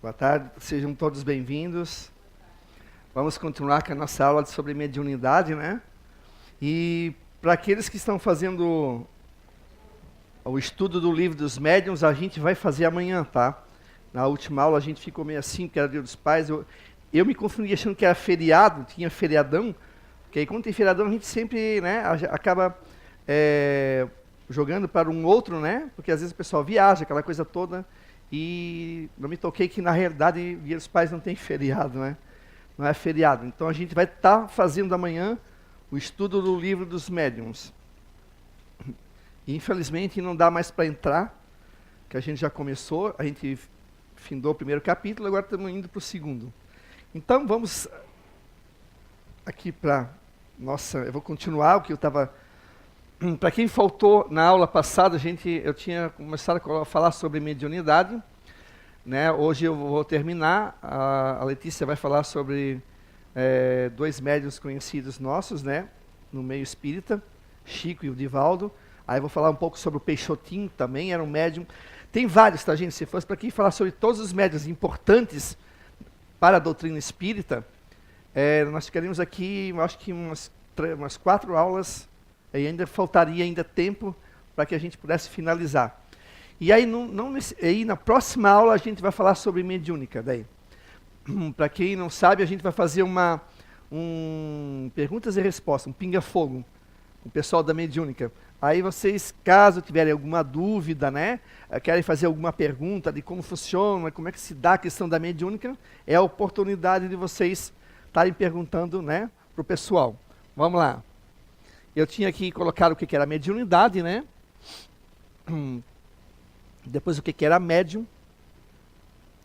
Boa tarde, sejam todos bem-vindos. Vamos continuar com a nossa aula sobre mediunidade, né? E para aqueles que estão fazendo o estudo do livro dos médiuns, a gente vai fazer amanhã, tá? Na última aula a gente ficou meio assim, que era Dia dos Pais. Eu me confundi achando que era feriado, tinha feriadão, porque aí quando tem feriadão a gente sempre, né, acaba jogando para um outro, né? Porque às vezes o pessoal viaja, aquela coisa toda. E não me toquei que, na realidade, Dia dos Pais não tem feriado, né? Não é feriado. Então, a gente vai estar fazendo amanhã o estudo do livro dos médiuns. E, infelizmente, não dá mais para entrar, que a gente já começou, a gente findou o primeiro capítulo, agora estamos indo para o segundo. Então, vamos aqui para nossa... Eu vou continuar o que eu estava... Para quem faltou na aula passada, eu tinha começado a falar sobre mediunidade, né? Hoje eu vou terminar, a Letícia vai falar sobre dois médiuns conhecidos nossos, né? No meio espírita, Chico e o Divaldo. Aí eu vou falar um pouco sobre o Peixotinho também, era um médium. Tem vários, tá, gente? Se fosse para quem falar sobre todos os médiuns importantes para a doutrina espírita, nós ficaríamos aqui, acho que umas 4 aulas. E ainda faltaria tempo para que a gente pudesse finalizar. E aí, aí na próxima aula a gente vai falar sobre mediúnica. Para quem não sabe, a gente vai fazer perguntas e respostas, um pinga-fogo, com o pessoal da mediúnica. Aí vocês, caso tiverem alguma dúvida, né, querem fazer alguma pergunta de como funciona, como é que se dá a questão da mediúnica, é a oportunidade de vocês estarem perguntando, né, para o pessoal. Vamos lá. Eu tinha aqui colocado o que era mediunidade, né? Depois o que era médium.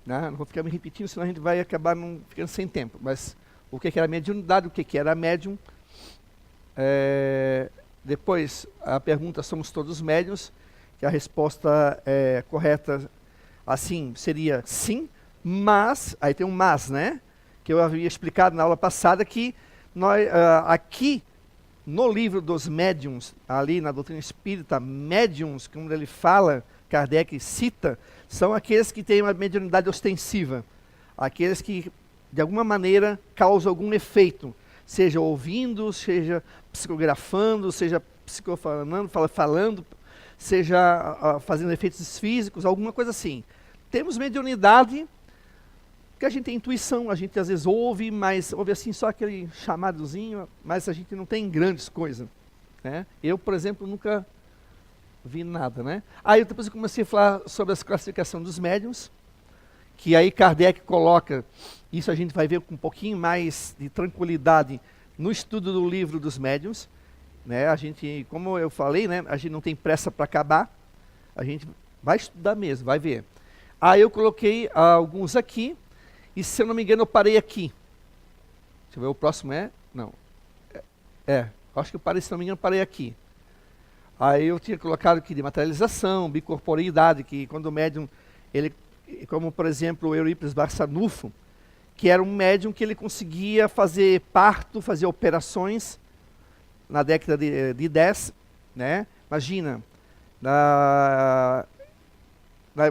Né? Não vou ficar me repetindo, senão a gente vai acabar ficando sem tempo. Mas o que era mediunidade, o que era médium. Depois a pergunta, somos todos médiuns? Que a resposta correta, assim, seria sim, mas, aí tem um mas, né? Que eu havia explicado na aula passada que nós, aqui, no livro dos médiuns, ali na doutrina espírita, médiuns, como ele fala, Kardec cita, são aqueles que têm uma mediunidade ostensiva. Aqueles que, de alguma maneira, causam algum efeito. Seja ouvindo, seja psicografando, seja falando, seja fazendo efeitos físicos, alguma coisa assim. Temos mediunidade, porque a gente tem intuição, a gente às vezes ouve, mas ouve assim só aquele chamadozinho, mas a gente não tem grandes coisas, né? Eu, por exemplo, nunca vi nada, né? Aí depois eu comecei a falar sobre a classificação dos médiuns, que aí Kardec coloca, isso a gente vai ver com um pouquinho mais de tranquilidade no estudo do livro dos médiuns, né? A gente, como eu falei, né, a gente não tem pressa para acabar, a gente vai estudar mesmo, vai ver. Aí eu coloquei alguns aqui, e se eu não me engano, eu parei aqui. Deixa eu ver, o próximo não. Acho que eu parei, se não me engano, parei aqui. Aí eu tinha colocado aqui de materialização, bicorporeidade, que quando o médium, ele, como por exemplo o Eurípides Barçanufo, que era um médium que ele conseguia fazer parto, fazer operações na década de 10, né? Imagina,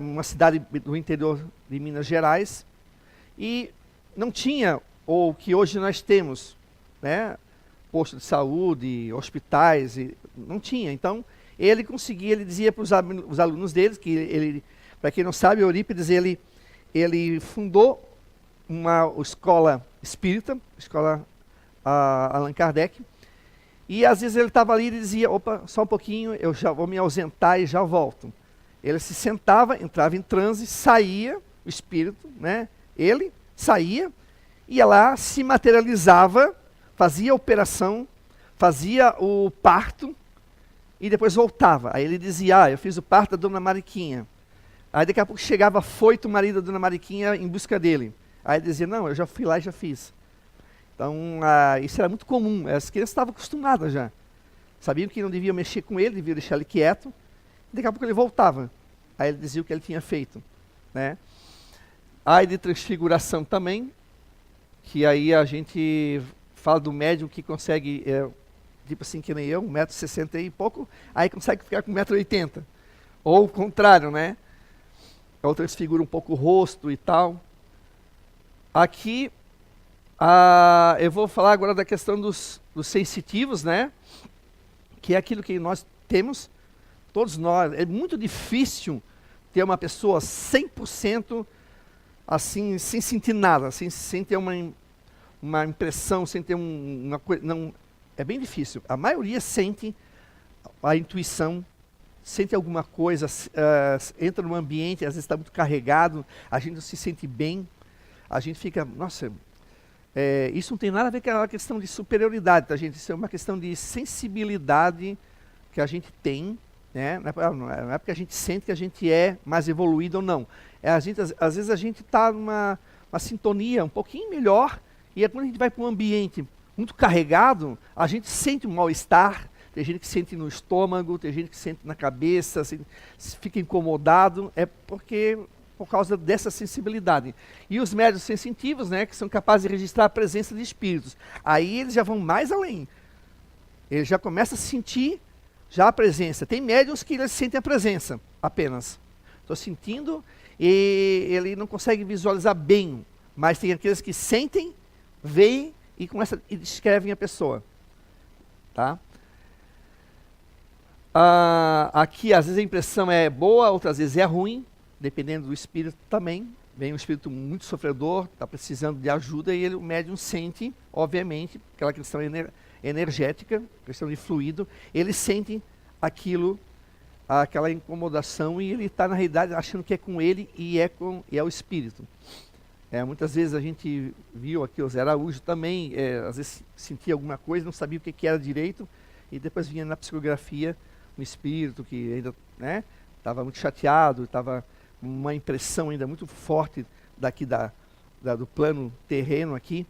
uma cidade do interior de Minas Gerais, e não tinha o que hoje nós temos, né? Posto de saúde, hospitais, não tinha. Então, ele conseguia, ele dizia para os alunos deles, que ele, para quem não sabe, Eurípides, ele fundou uma escola espírita, escola Allan Kardec, e às vezes ele estava ali e dizia, opa, só um pouquinho, eu já vou me ausentar e já volto. Ele se sentava, entrava em transe, saía, o espírito, né? Ele saía, ia lá, se materializava, fazia a operação, fazia o parto e depois voltava. Aí ele dizia, eu fiz o parto da dona Mariquinha. Aí daqui a pouco chegava foito o marido da dona Mariquinha em busca dele. Aí ele dizia, não, eu já fui lá e já fiz. Então, isso era muito comum, as crianças estavam acostumadas já. Sabiam que não deviam mexer com ele, deviam deixar ele quieto. E daqui a pouco ele voltava. Aí ele dizia o que ele tinha feito, né? Aí de transfiguração também, que aí a gente fala do médium que consegue, tipo assim que nem eu, 1,60 m e pouco, aí consegue ficar com 1,80 m. Ou o contrário, né? Ou transfigura um pouco o rosto e tal. Aqui, eu vou falar agora da questão dos sensitivos, né? Que é aquilo que nós temos, todos nós. É muito difícil ter uma pessoa 100% assim, sem sentir nada, sem ter uma impressão, sem ter uma coisa. Não, é bem difícil. A maioria sente a intuição, sente alguma coisa, entra num ambiente, às vezes está muito carregado, a gente não se sente bem, a gente fica, nossa, isso não tem nada a ver com a questão de superioridade, tá, gente? Isso é uma questão de sensibilidade que a gente tem, né? Não é porque a gente sente que a gente é mais evoluído ou não. Às vezes a gente está numa sintonia um pouquinho melhor, e quando a gente vai para um ambiente muito carregado, a gente sente um mal-estar. Tem gente que sente no estômago, tem gente que sente na cabeça, fica incomodado, por causa dessa sensibilidade. E os médiuns sensitivos, né, que são capazes de registrar a presença de espíritos. Aí eles já vão mais além. Eles já começam a sentir já a presença. Tem médiuns que eles sentem a presença apenas. Estou sentindo, e ele não consegue visualizar bem, mas tem aqueles que sentem, veem e descrevem a pessoa. Tá? Aqui, às vezes, a impressão é boa, outras vezes é ruim, dependendo do espírito também. Vem um espírito muito sofredor, está precisando de ajuda, e o médium sente, obviamente, aquela questão energética, questão de fluido, ele sente aquilo, aquela incomodação, e ele está, na realidade, achando que é com ele, e é o espírito. Muitas vezes a gente viu aqui o Zé Araújo também, às vezes sentia alguma coisa, não sabia o que era direito, e depois vinha na psicografia um espírito que ainda estava muito chateado, estava com uma impressão ainda muito forte daqui do plano terreno aqui.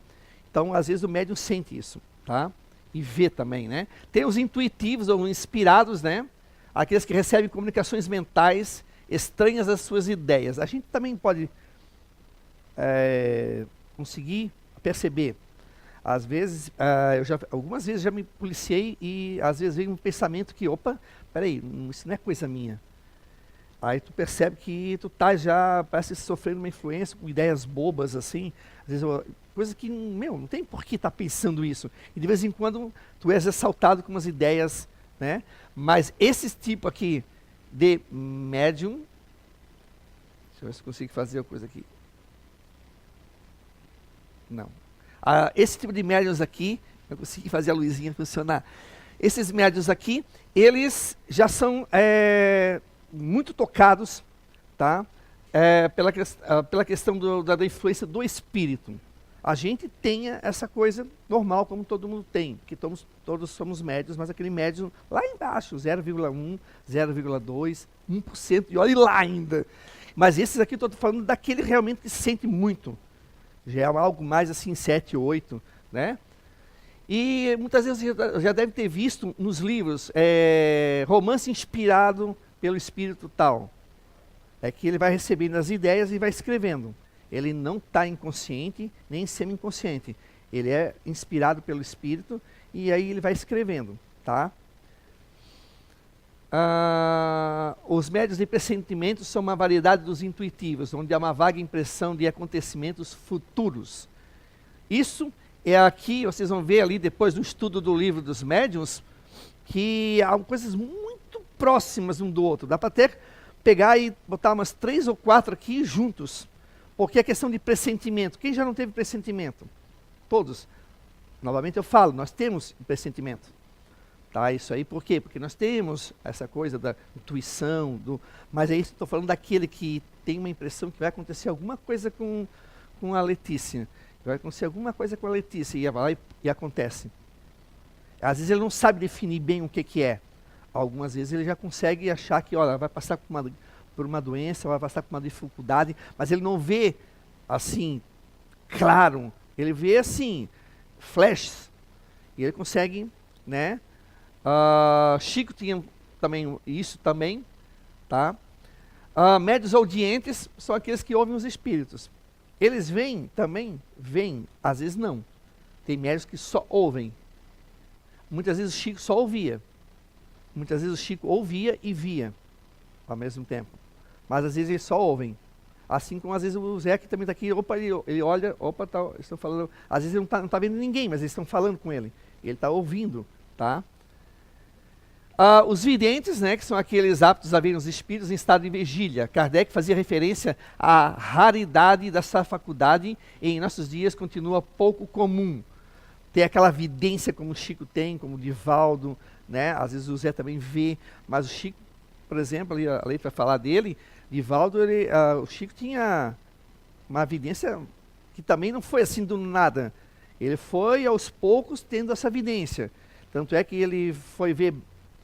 Então, às vezes o médium sente isso, tá? E vê também, né? Tem os intuitivos ou inspirados, né? Aqueles que recebem comunicações mentais estranhas às suas ideias. A gente também pode conseguir perceber. Às vezes, algumas vezes já me policiei e às vezes vem um pensamento que, opa, peraí, isso não é coisa minha. Aí tu percebe que tu tá já, parece sofrendo uma influência com ideias bobas, assim, às vezes coisa que, não tem por que estar pensando isso. E de vez em quando tu és assaltado com umas ideias, né? Mas esse tipo aqui de médium, deixa eu ver se eu consigo fazer a coisa aqui. Não. Esse tipo de médiuns aqui, eu consegui fazer a luzinha funcionar. Esses médiuns aqui, eles já são muito tocados, tá? Pela questão da influência do espírito. A gente tem essa coisa normal, como todo mundo tem, porque todos somos médiuns, mas aquele médium lá embaixo, 0,1, 0,2, 1%, e olha lá ainda. Mas esses aqui, eu estou falando daquele realmente que sente muito. Já é algo mais assim, 7, 8, né? E muitas vezes já deve ter visto nos livros, romance inspirado pelo espírito tal. É que ele vai recebendo as ideias e vai escrevendo. Ele não está inconsciente, nem semi-inconsciente. Ele é inspirado pelo espírito e aí ele vai escrevendo, tá? Os médiuns de pressentimento são uma variedade dos intuitivos, onde há uma vaga impressão de acontecimentos futuros. Isso é aqui, vocês vão ver ali depois do estudo do livro dos médiuns, que há coisas muito próximas um do outro. Dá para até pegar e botar umas 3 ou 4 aqui juntos, porque é questão de pressentimento. Quem já não teve pressentimento? Todos. Novamente eu falo, nós temos pressentimento. Tá, isso aí, por quê? Porque nós temos essa coisa da intuição, mas é isso que estou falando daquele que tem uma impressão que vai acontecer alguma coisa com a Letícia. Vai acontecer alguma coisa com a Letícia e vai e acontece. Às vezes ele não sabe definir bem o que é. Algumas vezes ele já consegue achar que, olha, vai passar por uma doença, vai passar por uma dificuldade, mas ele não vê assim, claro. Ele vê assim, flashes. E ele consegue, né? Chico tinha também isso também, tá? Médios audientes são aqueles que ouvem os espíritos. Eles veem também? Veem, às vezes não. Tem médios que só ouvem. Muitas vezes o Chico só ouvia. Muitas vezes o Chico ouvia e via ao mesmo tempo. Mas às vezes eles só ouvem. Assim como às vezes o Zé que também está aqui, opa, ele olha, opa, tá, estão falando, às vezes ele não tá vendo ninguém, mas eles estão falando com ele. Ele está ouvindo, tá? Os videntes, né, que são aqueles aptos a verem os espíritos em estado de vigília. Kardec fazia referência à raridade dessa faculdade e em nossos dias continua pouco comum. Tem aquela vidência como o Chico tem, como o Divaldo, né? Às vezes o Zé também vê, mas o Chico, por exemplo, ali a lei vai falar dele, Divaldo, o Chico tinha uma vidência que também não foi assim do nada. Ele foi aos poucos tendo essa vidência. Tanto é que ele foi ver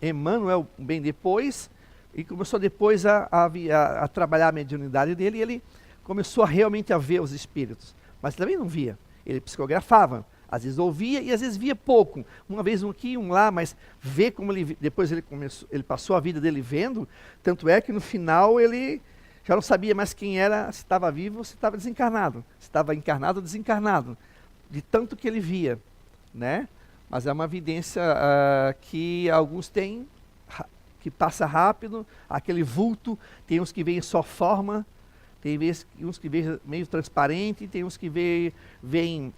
Emmanuel bem depois, e começou depois a trabalhar a mediunidade dele, e ele começou realmente a ver os espíritos. Mas também não via, ele psicografava, às vezes ouvia e às vezes via pouco. Uma vez um aqui, um lá, mas ver como ele, depois ele passou a vida dele vendo, tanto é que no final ele já não sabia mais quem era, se estava vivo ou se estava desencarnado, se estava encarnado ou desencarnado, de tanto que ele via, né? Mas é uma evidência que alguns têm, que passa rápido, aquele vulto, tem uns que veem só forma, tem uns que veem meio transparente, tem uns que veem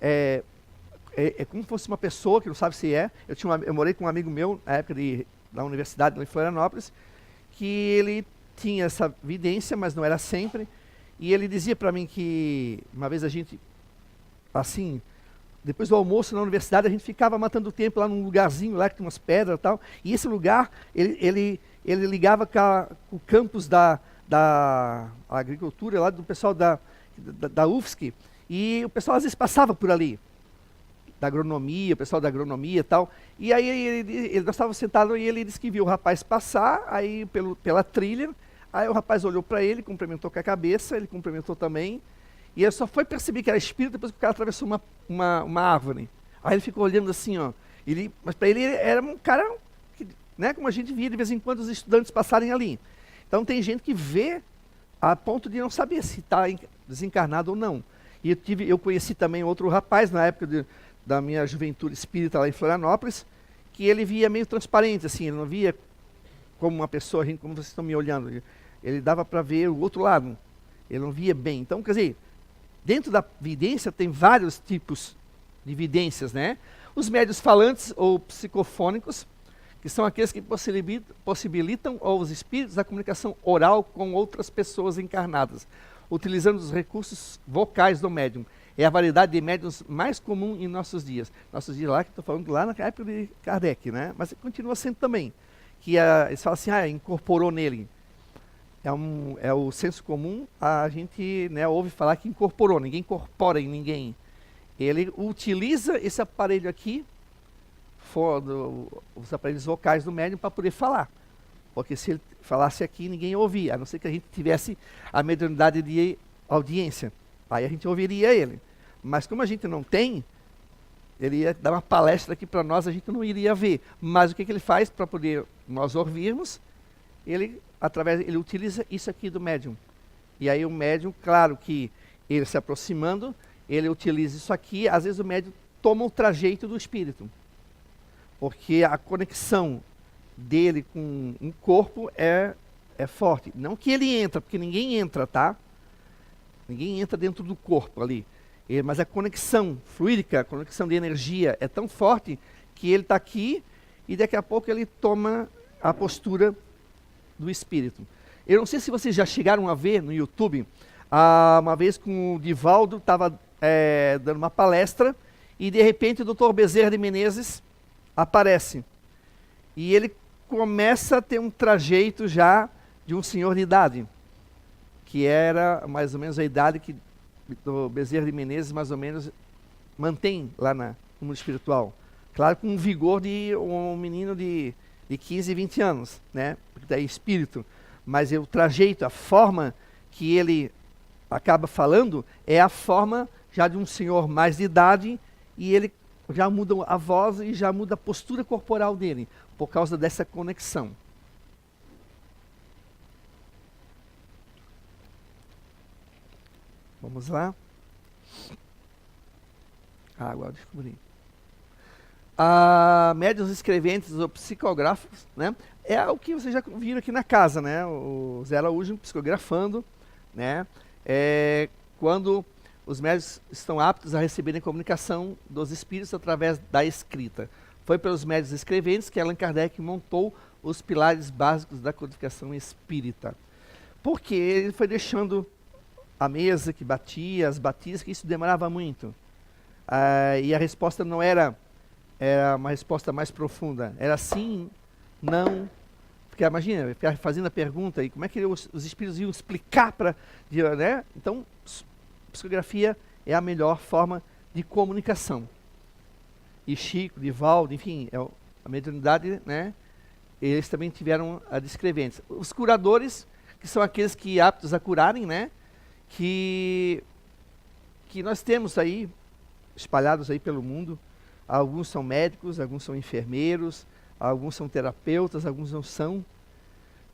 como se fosse uma pessoa que não sabe se é. Eu morei com um amigo meu, na época da universidade, lá em Florianópolis, que ele tinha essa evidência, mas não era sempre, e ele dizia para mim que, uma vez a gente, assim, depois do almoço na universidade, a gente ficava matando o tempo lá num lugarzinho lá que tem umas pedras e tal. E esse lugar, ele ligava com o campus da agricultura, lá do pessoal da UFSC. E o pessoal às vezes passava por ali, da agronomia, o pessoal da agronomia e tal. E aí nós estávamos sentados e ele disse que viu o rapaz passar, aí pela trilha. Aí o rapaz olhou para ele, cumprimentou com a cabeça, ele cumprimentou também. E ele só foi perceber que era espírito depois que o cara atravessou uma árvore. Aí ele ficou olhando assim, ó. Mas para ele era um cara, que, né, como a gente via de vez em quando os estudantes passarem ali. Então tem gente que vê a ponto de não saber se está desencarnado ou não. E eu conheci também outro rapaz na época da minha juventude espírita lá em Florianópolis, que ele via meio transparente, assim, ele não via como uma pessoa, como vocês estão me olhando. Ele dava para ver o outro lado. Ele não via bem. Então, quer dizer, dentro da vidência tem vários tipos de vidências, né? Os médios falantes ou psicofônicos, que são aqueles que possibilitam aos espíritos a comunicação oral com outras pessoas encarnadas, utilizando os recursos vocais do médium. É a variedade de médiums mais comum em nossos dias. Nossos dias lá, que estou falando lá na época de Kardec, né? Mas continua sendo também. Que eles falam assim, incorporou nele. É o senso comum, a gente, né, ouve falar que incorporou, ninguém incorpora em ninguém. Ele utiliza esse aparelho aqui, os aparelhos vocais do médium, para poder falar. Porque se ele falasse aqui, ninguém ouvia, a não ser que a gente tivesse a mediunidade de audiência. Aí a gente ouviria ele. Mas como a gente não tem, ele ia dar uma palestra aqui para nós, a gente não iria ver. Mas o que ele faz para poder nós ouvirmos? Ele utiliza isso aqui do médium. E aí o médium, claro que ele se aproximando, ele utiliza isso aqui, às vezes o médium toma o trajeto do espírito. Porque a conexão dele com um corpo é forte. Não que ele entra, porque ninguém entra, tá? Ninguém entra dentro do corpo ali. Mas a conexão fluídica, a conexão de energia é tão forte que ele está aqui e daqui a pouco ele toma a postura do espírito. Eu não sei se vocês já chegaram a ver no YouTube, uma vez com o Divaldo estava dando uma palestra e de repente o Dr. Bezerra de Menezes aparece. E ele começa a ter um trajeto já de um senhor de idade, que era mais ou menos a idade que o Bezerra de Menezes mais ou menos mantém lá no mundo espiritual. Claro, com um vigor de um menino de 15, 20 anos, né? Porque é espírito. Mas o trajeto, a forma que ele acaba falando é a forma já de um senhor mais de idade, e ele já muda a voz e já muda a postura corporal dele, por causa dessa conexão. Vamos lá. Agora descobri. Médiuns escreventes ou psicográficos, né? É o que vocês já viram aqui na casa, né? O Zé Araújo psicografando, né? é quando os médios estão aptos a receberem comunicação dos espíritos através da escrita. Foi pelos médios escreventes que Allan Kardec montou os pilares básicos da codificação espírita. Porque ele foi deixando a mesa que batia, as batidas, que isso demorava muito. E a resposta não era uma resposta mais profunda. Era sim, não. Porque imagina, ficar fazendo a pergunta, e como é que os espíritos iam explicar para... Né? Então, psicografia é a melhor forma de comunicação. E Chico, Divaldo, enfim, a mediunidade, né? Eles também tiveram a descreventes. Os curadores, que são aqueles que aptos a curarem, né? Que nós temos aí, espalhados aí pelo mundo. Alguns são médicos, alguns são enfermeiros, alguns são terapeutas, alguns não são,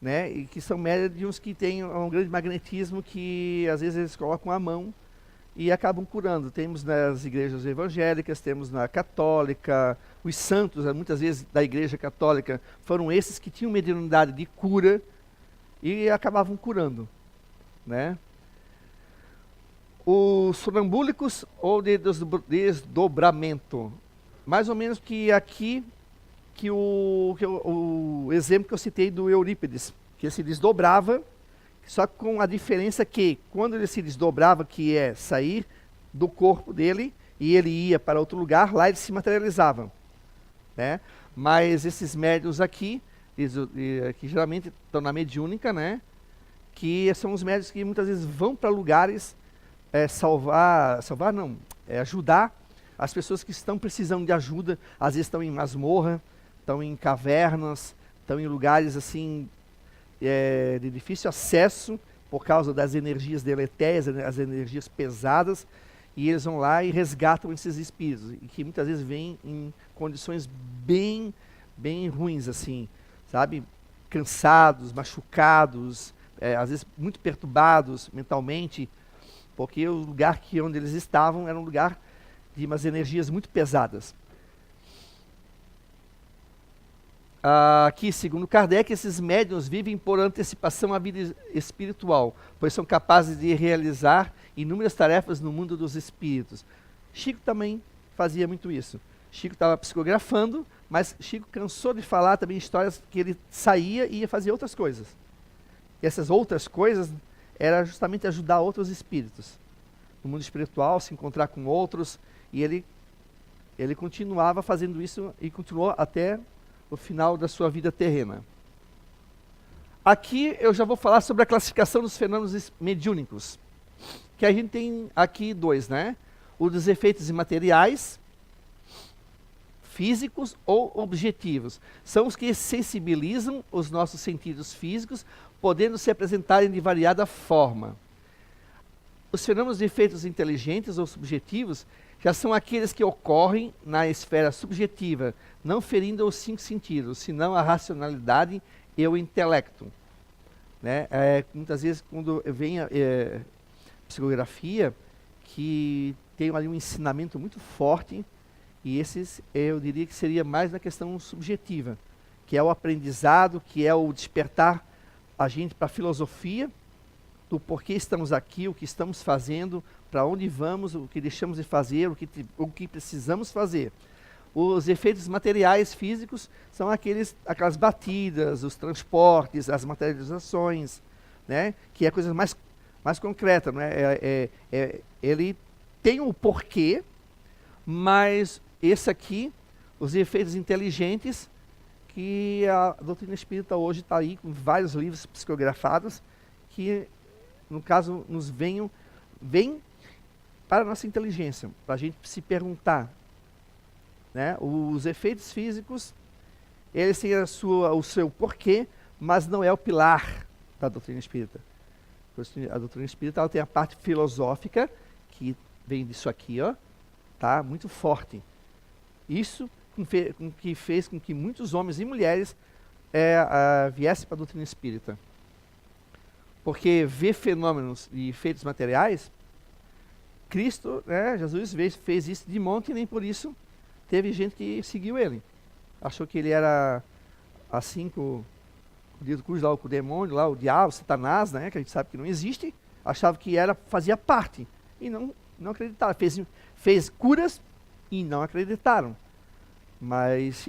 né? E que são médiums que têm um grande magnetismo que às vezes eles colocam a mão e acabam curando. Temos nas igrejas evangélicas, temos na católica, os santos, muitas vezes da igreja católica, foram esses que tinham mediunidade de cura e acabavam curando, né? Os sonambúlicos ou de desdobramento. Mais ou menos que aqui, o exemplo que eu citei do Eurípides, que ele se desdobrava, só com a diferença que, quando ele se desdobrava, que é sair do corpo dele, e ele ia para outro lugar, lá ele se materializava, né? Mas esses médiuns aqui, que geralmente estão na mediúnica, né? Que são os médiuns que muitas vezes vão para lugares ajudar as pessoas que estão precisando de ajuda. Às vezes estão em masmorra, estão em cavernas, estão em lugares assim de difícil acesso por causa das energias deletérias, as energias pesadas, e eles vão lá e resgatam esses espíritos, e que muitas vezes vêm em condições bem ruins, assim, sabe? Cansados, machucados, às vezes muito perturbados mentalmente, porque o lugar onde eles estavam era um lugar de umas energias muito pesadas. Aqui, segundo Kardec, esses médiuns vivem por antecipação à vida espiritual, pois são capazes de realizar inúmeras tarefas no mundo dos espíritos. Chico também fazia muito isso. Chico estava psicografando, mas Chico cansou de falar também histórias que ele saía e ia fazer outras coisas. E essas outras coisas era justamente ajudar outros espíritos no mundo espiritual, se encontrar com outros, e ele continuava fazendo isso e continuou até o final da sua vida terrena. Aqui eu já vou falar sobre a classificação dos fenômenos mediúnicos, que a gente tem aqui dois, né? O dos efeitos imateriais, físicos ou objetivos. São os que sensibilizam os nossos sentidos físicos, podendo se apresentarem de variada forma. Os fenômenos de efeitos inteligentes ou subjetivos já são aqueles que ocorrem na esfera subjetiva, não ferindo os 5 sentidos, senão a racionalidade e o intelecto. Né? Muitas vezes, quando vem a psicografia, que tem ali um ensinamento muito forte, e esses eu diria que seria mais na questão subjetiva, que é o aprendizado, que é o despertar a gente para a filosofia, do porquê estamos aqui, o que estamos fazendo, para onde vamos, o que deixamos de fazer, o que precisamos fazer. Os efeitos materiais físicos são aquelas batidas, os transportes, as materializações, né? Que é a coisa mais concreta. Né? Ele tem um porquê, mas esse aqui, os efeitos inteligentes, que a doutrina espírita hoje está aí com vários livros psicografados, que no caso nos vem para a nossa inteligência, para a gente se perguntar, né? Os efeitos físicos, eles têm o seu porquê, mas não é o pilar da doutrina espírita. A doutrina espírita ela tem a parte filosófica, que vem disso aqui, ó, tá? Muito forte. Isso que fez com que muitos homens e mulheres viessem para a doutrina espírita. Porque ver fenômenos e efeitos materiais, Cristo, né, Jesus fez isso de monte, e nem por isso teve gente que seguiu ele. Achou que ele era assim com o dedo cruz lá, com o demônio, lá, o diabo, Satanás, né, que a gente sabe que não existe. achavam que fazia parte, e não acreditaram. Fez curas e não acreditaram. Mas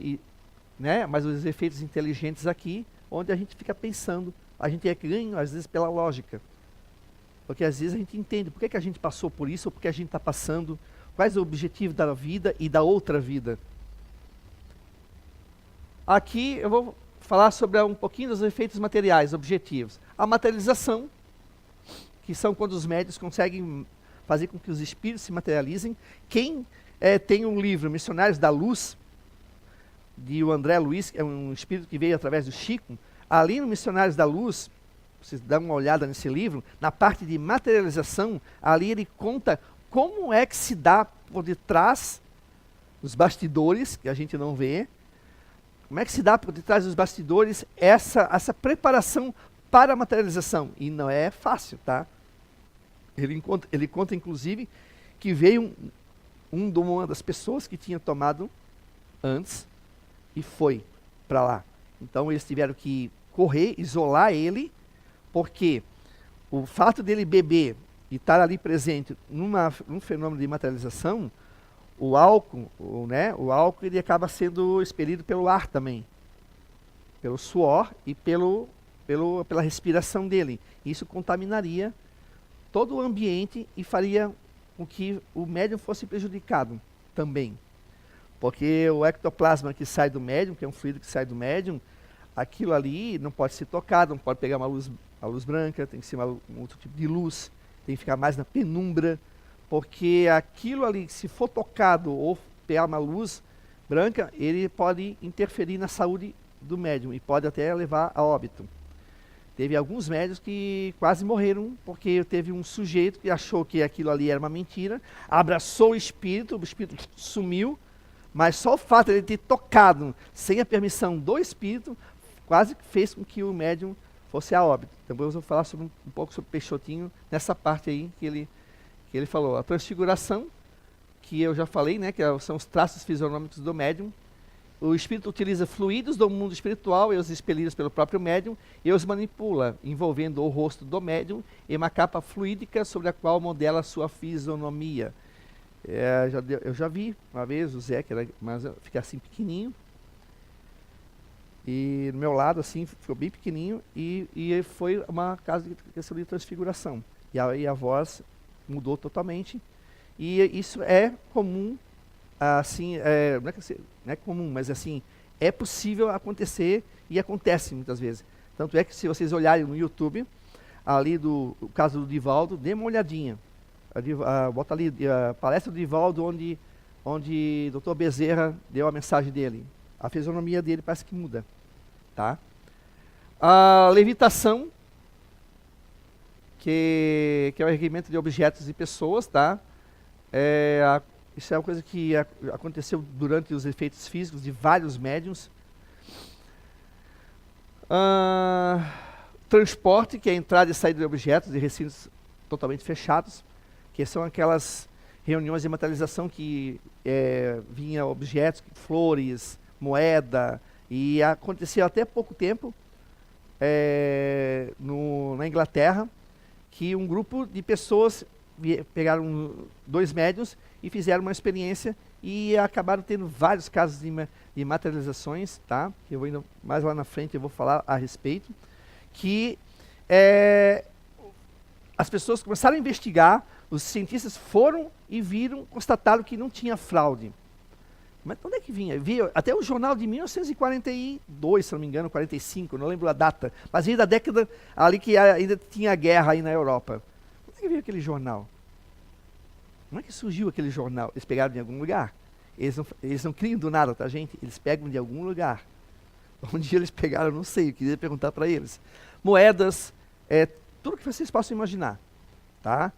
os efeitos inteligentes aqui, onde a gente fica pensando, a gente é ganho, às vezes, pela lógica. Porque às vezes a gente entende por que a gente passou por isso, ou por que a gente está passando, quais o objetivo da vida e da outra vida. Aqui eu vou falar sobre um pouquinho dos efeitos materiais, objetivos. A materialização, que são quando os médiuns conseguem fazer com que os espíritos se materializem. Quem tem um livro, Missionários da Luz, de o André Luiz, que é um espírito que veio através do Chico, ali no Missionários da Luz, vocês dão uma olhada nesse livro, na parte de materialização, ali ele conta como é que se dá por detrás dos bastidores, que a gente não vê, como é que se dá por detrás dos bastidores essa preparação para a materialização. E não é fácil, tá? Ele conta, inclusive, que veio uma das pessoas que tinha tomado antes e foi para lá. Então eles tiveram que correr, isolar ele, porque o fato dele beber e estar ali presente num fenômeno de materialização, o álcool ele acaba sendo expelido pelo ar também, pelo suor e pela respiração dele. Isso contaminaria todo o ambiente e faria com que o médium fosse prejudicado também. Porque o ectoplasma que sai do médium, que é um fluido que sai do médium, aquilo ali não pode ser tocado, não pode pegar uma luz branca, tem que ser um outro tipo de luz, tem que ficar mais na penumbra, porque aquilo ali, se for tocado ou pegar uma luz branca, ele pode interferir na saúde do médium e pode até levar a óbito. Teve alguns médiuns que quase morreram, porque teve um sujeito que achou que aquilo ali era uma mentira, abraçou o espírito sumiu, mas só o fato de ele ter tocado sem a permissão do espírito, quase fez com que o médium fosse a óbito. Então eu vou falar um pouco sobre Peixotinho, nessa parte aí que ele falou. A transfiguração, que eu já falei, né, que são os traços fisionômicos do médium. O espírito utiliza fluidos do mundo espiritual e os expelidos pelo próprio médium e os manipula, envolvendo o rosto do médium em uma capa fluídica sobre a qual modela sua fisionomia. Eu já vi uma vez o Zé, mas fica assim pequenininho, e no meu lado assim, ficou bem pequenininho, e foi uma questão de transfiguração. E aí a voz mudou totalmente, e isso é comum, assim, não é comum, mas assim, é possível acontecer e acontece muitas vezes. Tanto é que se vocês olharem no YouTube, ali o caso do Divaldo, dê uma olhadinha. Bota ali a palestra do Divaldo, onde Dr. Bezerra deu a mensagem dele. A fisionomia dele parece que muda. Tá? A levitação, que é o erguimento de objetos e pessoas, tá? Isso é uma coisa que aconteceu durante os efeitos físicos de vários médiuns. Transporte, que é a entrada e saída de objetos de recintos totalmente fechados, que são aquelas reuniões de materialização que vinha objetos, flores, moeda, e acontecia até pouco tempo na Inglaterra, que um grupo de pessoas pegaram 2 médiuns e fizeram uma experiência e acabaram tendo vários casos de materializações, tá? Que eu vou indo mais lá na frente, eu vou falar a respeito, que as pessoas começaram a investigar, os cientistas foram e constataram que não tinha fraude. Mas de onde é que vinha? Até o jornal de 1942, se não me engano, 45, não lembro a data, mas veio da década ali que ainda tinha guerra aí na Europa. Onde é que veio aquele jornal? Como é que surgiu aquele jornal? Eles pegaram de algum lugar. Eles não criam do nada, tá, gente? Eles pegam de algum lugar. Onde eles pegaram, eu não sei, eu queria perguntar para eles. Moedas, tudo que vocês possam imaginar, tá?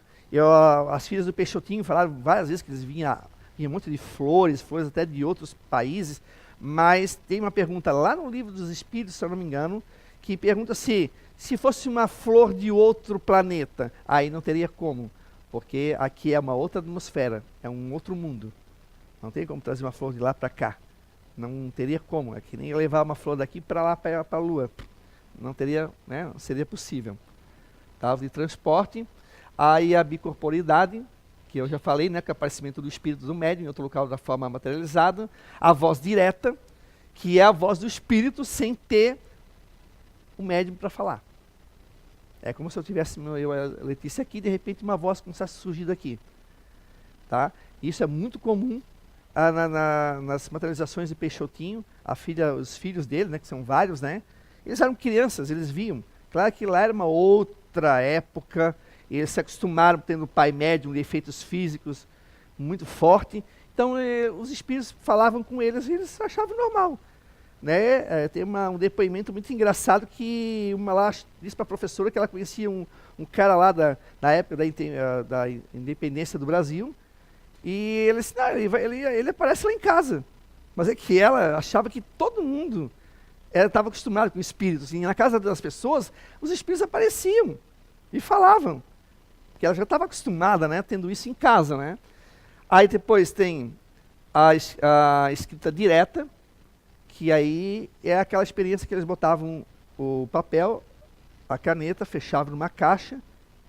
As filhas do Peixotinho falaram várias vezes que eles vinha um monte de flores até de outros países, mas tem uma pergunta lá no Livro dos Espíritos, se eu não me engano, que pergunta se fosse uma flor de outro planeta, aí não teria como, porque aqui é uma outra atmosfera, é um outro mundo. Não tem como trazer uma flor de lá para cá. Não teria como, é que nem levar uma flor daqui para lá, para a Lua. Não teria, né, não seria possível. Tá? De transporte. Aí a bicorporidade, que eu já falei, né, que é o aparecimento do espírito do médium em outro local da forma materializada. A voz direta, que é a voz do espírito sem ter o médium para falar. É como se eu tivesse eu, a Letícia aqui, de repente uma voz começasse a surgir daqui. Tá? Isso é muito comum nas materializações de Peixotinho. Os filhos dele, né, que são vários, né, eles eram crianças, eles viam. Claro que lá era uma outra época, eles se acostumaram tendo pai médium de efeitos físicos muito forte. Então os espíritos falavam com eles e eles achavam normal. Né? Tem um depoimento muito engraçado que uma lá disse para a professora que ela conhecia um cara lá na época da independência do Brasil, e ele disse, não, ele aparece lá em casa. Mas é que ela achava que todo mundo estava acostumado com espíritos, e na casa das pessoas os espíritos apareciam e falavam, porque ela já estava acostumada, né, tendo isso em casa. Né? Aí depois tem a escrita direta, que aí é aquela experiência que eles botavam o papel, a caneta, fechavam numa caixa,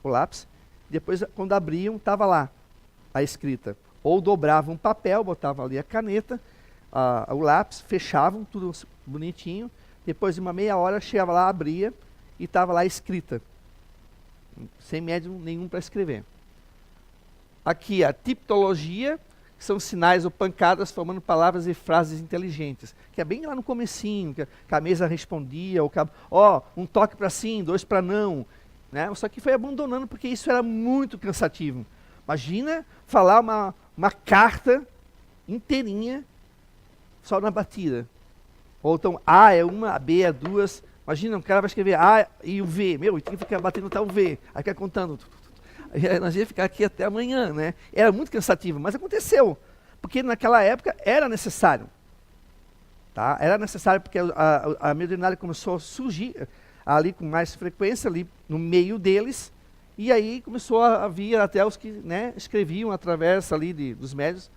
o lápis, depois quando abriam, estava lá a escrita. Ou dobravam o papel, botavam ali a caneta, o lápis, fechavam, tudo bonitinho, depois de uma meia hora, chegava lá, abria, e estava lá a escrita, sem médium nenhum para escrever. Aqui a tipologia, são sinais ou pancadas formando palavras e frases inteligentes, que é bem lá no comecinho, que a mesa respondia, um toque para sim, 2 para não, né? Só que foi abandonando porque isso era muito cansativo. Imagina falar uma carta inteirinha só na batida. Ou então A é uma, B é 2. Imagina, um cara vai escrever A e o V, tem que ficar batendo até o V, aí fica contando. Nós ia ficar aqui até amanhã, né? Era muito cansativo, mas aconteceu, porque naquela época era necessário. Tá? Era necessário porque a mediunidade começou a surgir ali com mais frequência, ali no meio deles, e aí começou a vir até os que, né, escreviam através ali dos médios.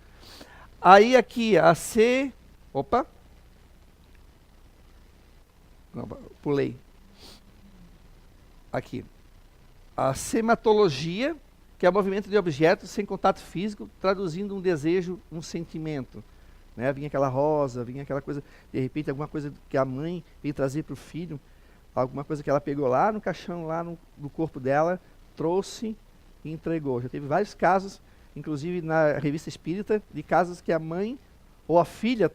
Aí aqui a C... Opa! Não, pulei. Aqui. A sematologia, que é o movimento de objetos sem contato físico, traduzindo um desejo, um sentimento. Né? Vinha aquela rosa, vinha aquela coisa, de repente alguma coisa que a mãe veio trazer para o filho, alguma coisa que ela pegou lá no caixão, lá no corpo dela, trouxe e entregou. Já teve vários casos, inclusive na revista Espírita, de casos que a mãe ou a filha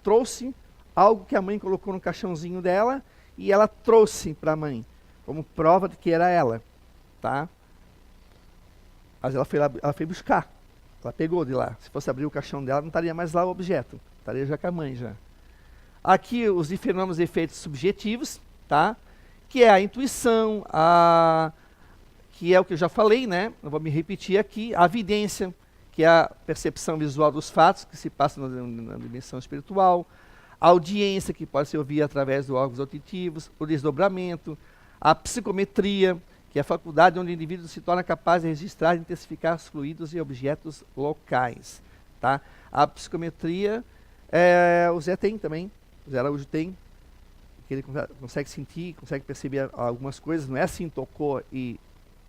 trouxe algo que a mãe colocou no caixãozinho dela e ela trouxe para a mãe, como prova de que era ela. Tá? Mas ela foi buscar, ela pegou de lá. Se fosse abrir o caixão dela, não estaria mais lá o objeto, estaria já com a mãe já. Aqui os fenômenos e efeitos subjetivos, tá? Que é a intuição, que é o que eu já falei, né? Não vou me repetir aqui. A evidência, que é a percepção visual dos fatos que se passam na dimensão espiritual. A audiência, que pode ser ouvida através dos órgãos auditivos. O desdobramento. A psicometria, que é a faculdade onde o indivíduo se torna capaz de registrar e intensificar os fluidos e objetos locais. Tá? A psicometria, o Zé tem também, o Zé Araújo tem, que ele consegue sentir, consegue perceber algumas coisas, não é assim, tocou e...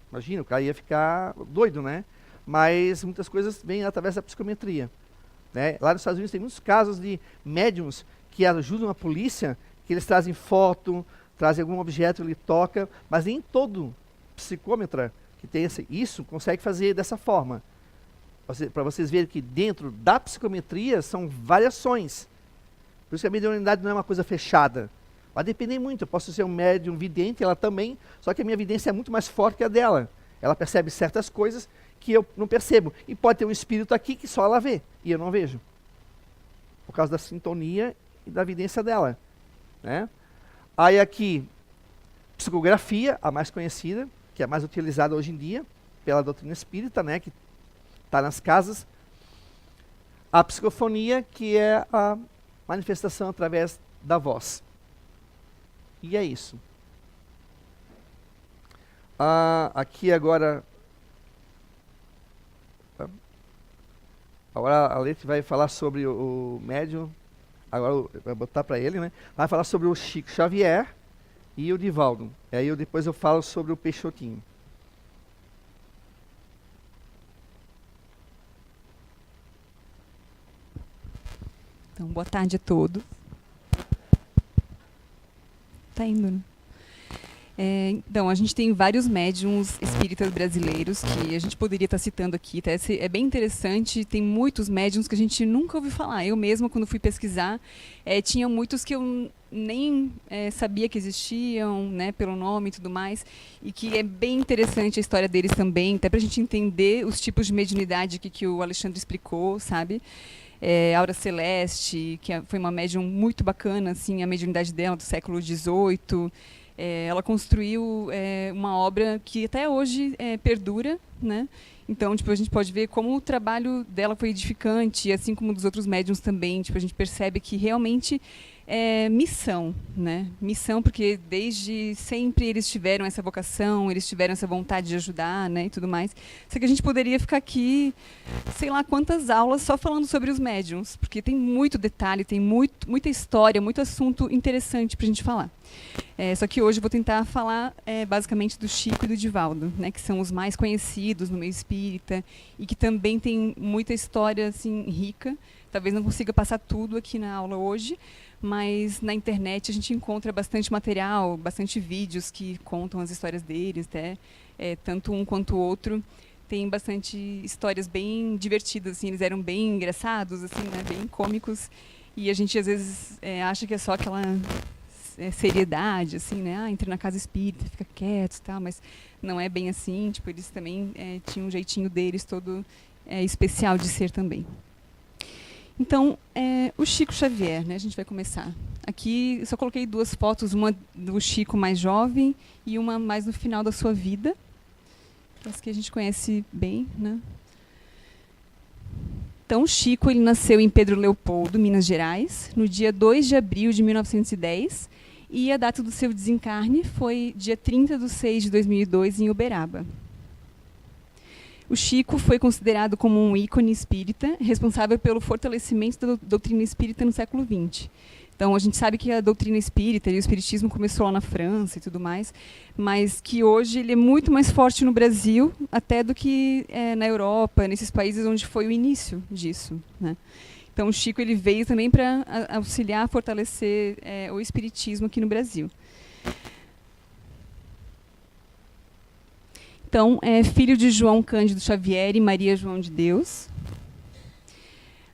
Imagina, o cara ia ficar doido, né? Mas muitas coisas vêm através da psicometria. Né? Lá nos Estados Unidos tem muitos casos de médiums que ajudam a polícia, que eles trazem foto, trazem algum objeto, ele toca, mas nem todo psicômetra que tem isso consegue fazer dessa forma. Para vocês verem que dentro da psicometria são variações. Por isso que a mediunidade não é uma coisa fechada. Vai depender muito. Eu posso ser um médium vidente, ela também, só que a minha evidência é muito mais forte que a dela. Ela percebe certas coisas que eu não percebo. E pode ter um espírito aqui que só ela vê, e eu não vejo. Por causa da sintonia e da evidência dela. Né? Aí aqui, psicografia, a mais conhecida, que é mais utilizada hoje em dia pela doutrina espírita, né, que está nas casas. A psicofonia, que é a manifestação através da voz. E é isso. Aqui agora a Leti vai falar sobre o médium, agora vai botar para ele, né? Vai falar sobre o Chico Xavier e o Divaldo. Aí depois eu falo sobre o Peixotinho. Então, boa tarde a todos. Tá indo, né? Então, a gente tem vários médiums espíritas brasileiros que a gente poderia estar citando aqui. Tá? É bem interessante, tem muitos médiums que a gente nunca ouviu falar. Eu mesma, quando fui pesquisar, tinha muitos que eu nem sabia que existiam, né, pelo nome e tudo mais, e que é bem interessante a história deles também, até para a gente entender os tipos de mediunidade que o Alexandre explicou, sabe? Aura Celeste, que foi uma médium muito bacana, assim, a mediunidade dela do século XVIII. Ela construiu uma obra que até hoje perdura, né? Então, tipo, a gente pode ver como o trabalho dela foi edificante, assim como dos outros médiums também. Tipo, a gente percebe que realmente é missão, né? Missão, porque desde sempre eles tiveram essa vocação, eles tiveram essa vontade de ajudar, né, e tudo mais. Só que a gente poderia ficar aqui, sei lá quantas aulas só falando sobre os médiums, porque tem muito detalhe, tem muita história, muito assunto interessante para a gente falar. Só que hoje eu vou tentar falar basicamente do Chico e do Divaldo, né, que são os mais conhecidos no meio espírita e que também tem muita história assim rica. Talvez não consiga passar tudo aqui na aula hoje, mas na internet a gente encontra bastante material, bastante vídeos que contam as histórias deles, tanto um quanto o outro. Tem bastante histórias bem divertidas, assim, eles eram bem engraçados, assim, né, bem cômicos, e a gente às vezes acha que é só aquela seriedade, assim, né, entra na casa espírita, fica quieto e tal, mas não é bem assim, tipo, eles também tinham um jeitinho deles todo especial de ser também. Então, o Chico Xavier, né, a gente vai começar. Aqui eu só coloquei duas fotos, uma do Chico mais jovem e uma mais no final da sua vida. Essa que a gente conhece bem, né? Então, o Chico ele nasceu em Pedro Leopoldo, Minas Gerais, no dia 2 de abril de 1910, e a data do seu desencarne foi dia 30 de 6 de 2002, em Uberaba. O Chico foi considerado como um ícone espírita, responsável pelo fortalecimento da doutrina espírita no século XX. Então, a gente sabe que a doutrina espírita e o espiritismo começou lá na França e tudo mais, mas que hoje ele é muito mais forte no Brasil até do que na Europa, nesses países onde foi o início disso, né? Então, o Chico ele veio também para auxiliar a fortalecer o espiritismo aqui no Brasil. Então, é filho de João Cândido Xavier e Maria João de Deus.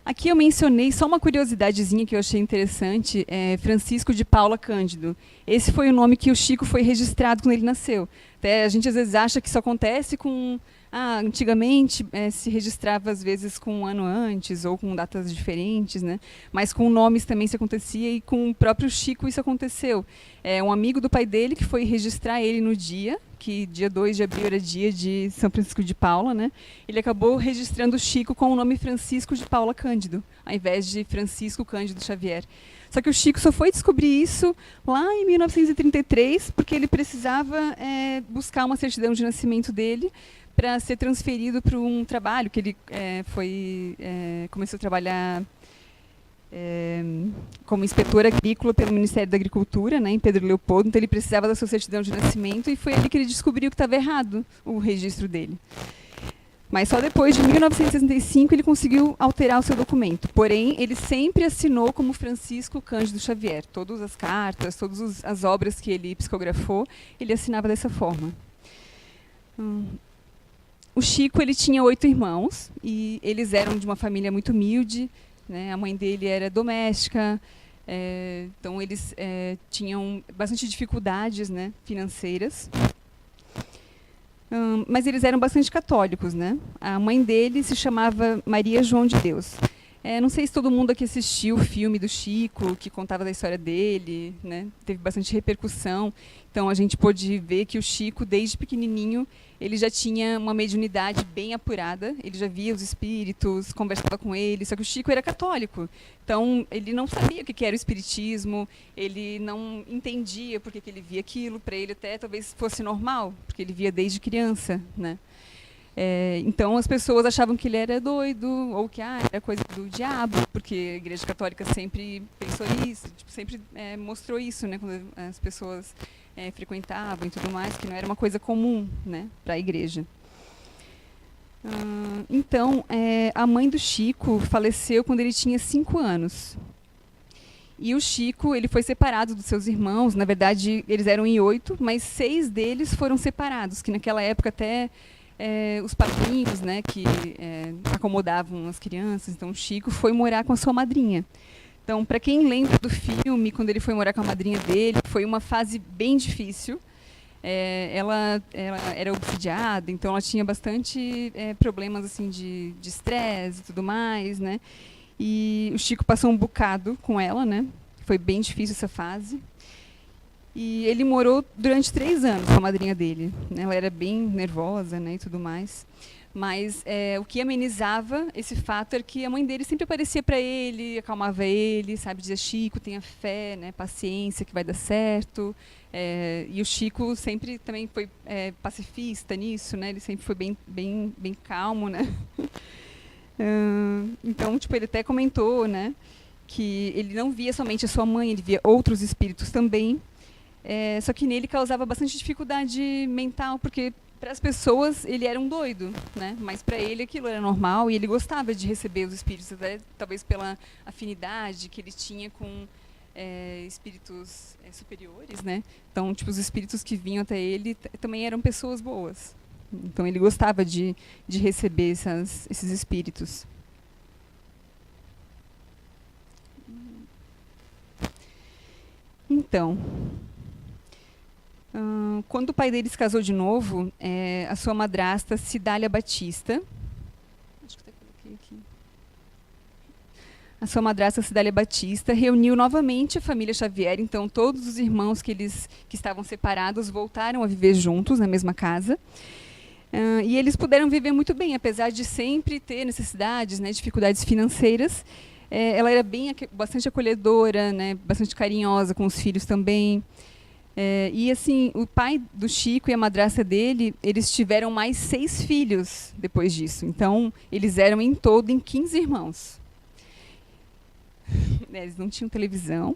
Aqui eu mencionei só uma curiosidadezinha que eu achei interessante, Francisco de Paula Cândido. Esse foi o nome que o Chico foi registrado quando ele nasceu. Até a gente às vezes acha que isso acontece com... antigamente se registrava às vezes com um ano antes ou com datas diferentes, né? Mas com nomes também isso acontecia e com o próprio Chico isso aconteceu. Um amigo do pai dele que foi registrar ele no dia, que dia 2 de abril era dia de São Francisco de Paula, né? Ele acabou registrando o Chico com o nome Francisco de Paula Cândido, ao invés de Francisco Cândido Xavier. Só que o Chico só foi descobrir isso lá em 1933, porque ele precisava buscar uma certidão de nascimento dele para ser transferido para um trabalho que ele começou a trabalhar como inspetor agrícola pelo Ministério da Agricultura, né, em Pedro Leopoldo. Então ele precisava da sua certidão de nascimento e foi ali que ele descobriu que estava errado o registro dele. Mas só depois de 1965 ele conseguiu alterar o seu documento. Porém, ele sempre assinou como Francisco Cândido Xavier. Todas as cartas, todas as obras que ele psicografou, ele assinava dessa forma. O Chico ele tinha 8 irmãos e eles eram de uma família muito humilde, né? A mãe dele era doméstica, então eles tinham bastante dificuldades, né, financeiras. Mas eles eram bastante católicos, né? A mãe dele se chamava Maria João de Deus. Não sei se todo mundo aqui assistiu o filme do Chico, que contava da história dele, né? Teve bastante repercussão. Então, a gente pôde ver que o Chico, desde pequenininho, ele já tinha uma mediunidade bem apurada. Ele já via os espíritos, conversava com eles. Só que o Chico era católico. Então, ele não sabia o que era o espiritismo. Ele não entendia por que ele via aquilo. Para ele, até talvez fosse normal, porque ele via desde criança, né? Então as pessoas achavam que ele era doido ou que era coisa do diabo, porque a Igreja Católica sempre pensou isso, tipo, sempre mostrou isso, né, quando as pessoas frequentavam e tudo mais, que não era uma coisa comum, né, para a Igreja. Então, a mãe do Chico faleceu quando ele tinha 5 anos. E o Chico, ele foi separado dos seus irmãos. Na verdade, eles eram em 8, mas 6 deles foram separados, que naquela época até os padrinhos, né, que acomodavam as crianças. Então, o Chico foi morar com a sua madrinha. Então, para quem lembra do filme, quando ele foi morar com a madrinha dele, foi uma fase bem difícil. Ela era obsidiada, então ela tinha bastante problemas assim de estresse e tudo mais, né? E o Chico passou um bocado com ela, né? Foi bem difícil essa fase. E ele morou durante 3 anos com a madrinha dele, né? Ela era bem nervosa, né, e tudo mais. Mas o que amenizava esse fato era que a mãe dele sempre aparecia para ele, acalmava ele, sabe, dizia: Chico, tenha fé, né, paciência, que vai dar certo. E o Chico sempre também foi pacifista nisso, né? Ele sempre foi bem calmo, né? Então, tipo, ele até comentou, né, que ele não via somente a sua mãe, ele via outros espíritos também. Só que nele causava bastante dificuldade mental, porque para as pessoas ele era um doido, né? Mas para ele aquilo era normal e ele gostava de receber os espíritos, até, talvez pela afinidade que ele tinha com espíritos superiores, né? Então, tipo, os espíritos que vinham até ele também eram pessoas boas. Então, ele gostava de receber esses espíritos. Então, quando o pai dele se casou de novo, a sua madrasta, Cidália Batista, acho que até coloquei aqui. A sua madrasta, Cidália Batista, reuniu novamente a família Xavier. Então, todos os irmãos que estavam separados voltaram a viver juntos na mesma casa. E eles puderam viver muito bem, apesar de sempre ter necessidades, né, dificuldades financeiras. Ela era bastante acolhedora, né, bastante carinhosa com os filhos também. E assim, o pai do Chico e a madrasta dele, eles tiveram mais 6 filhos depois disso. Então, eles eram em todo em 15 irmãos. Eles não tinham televisão,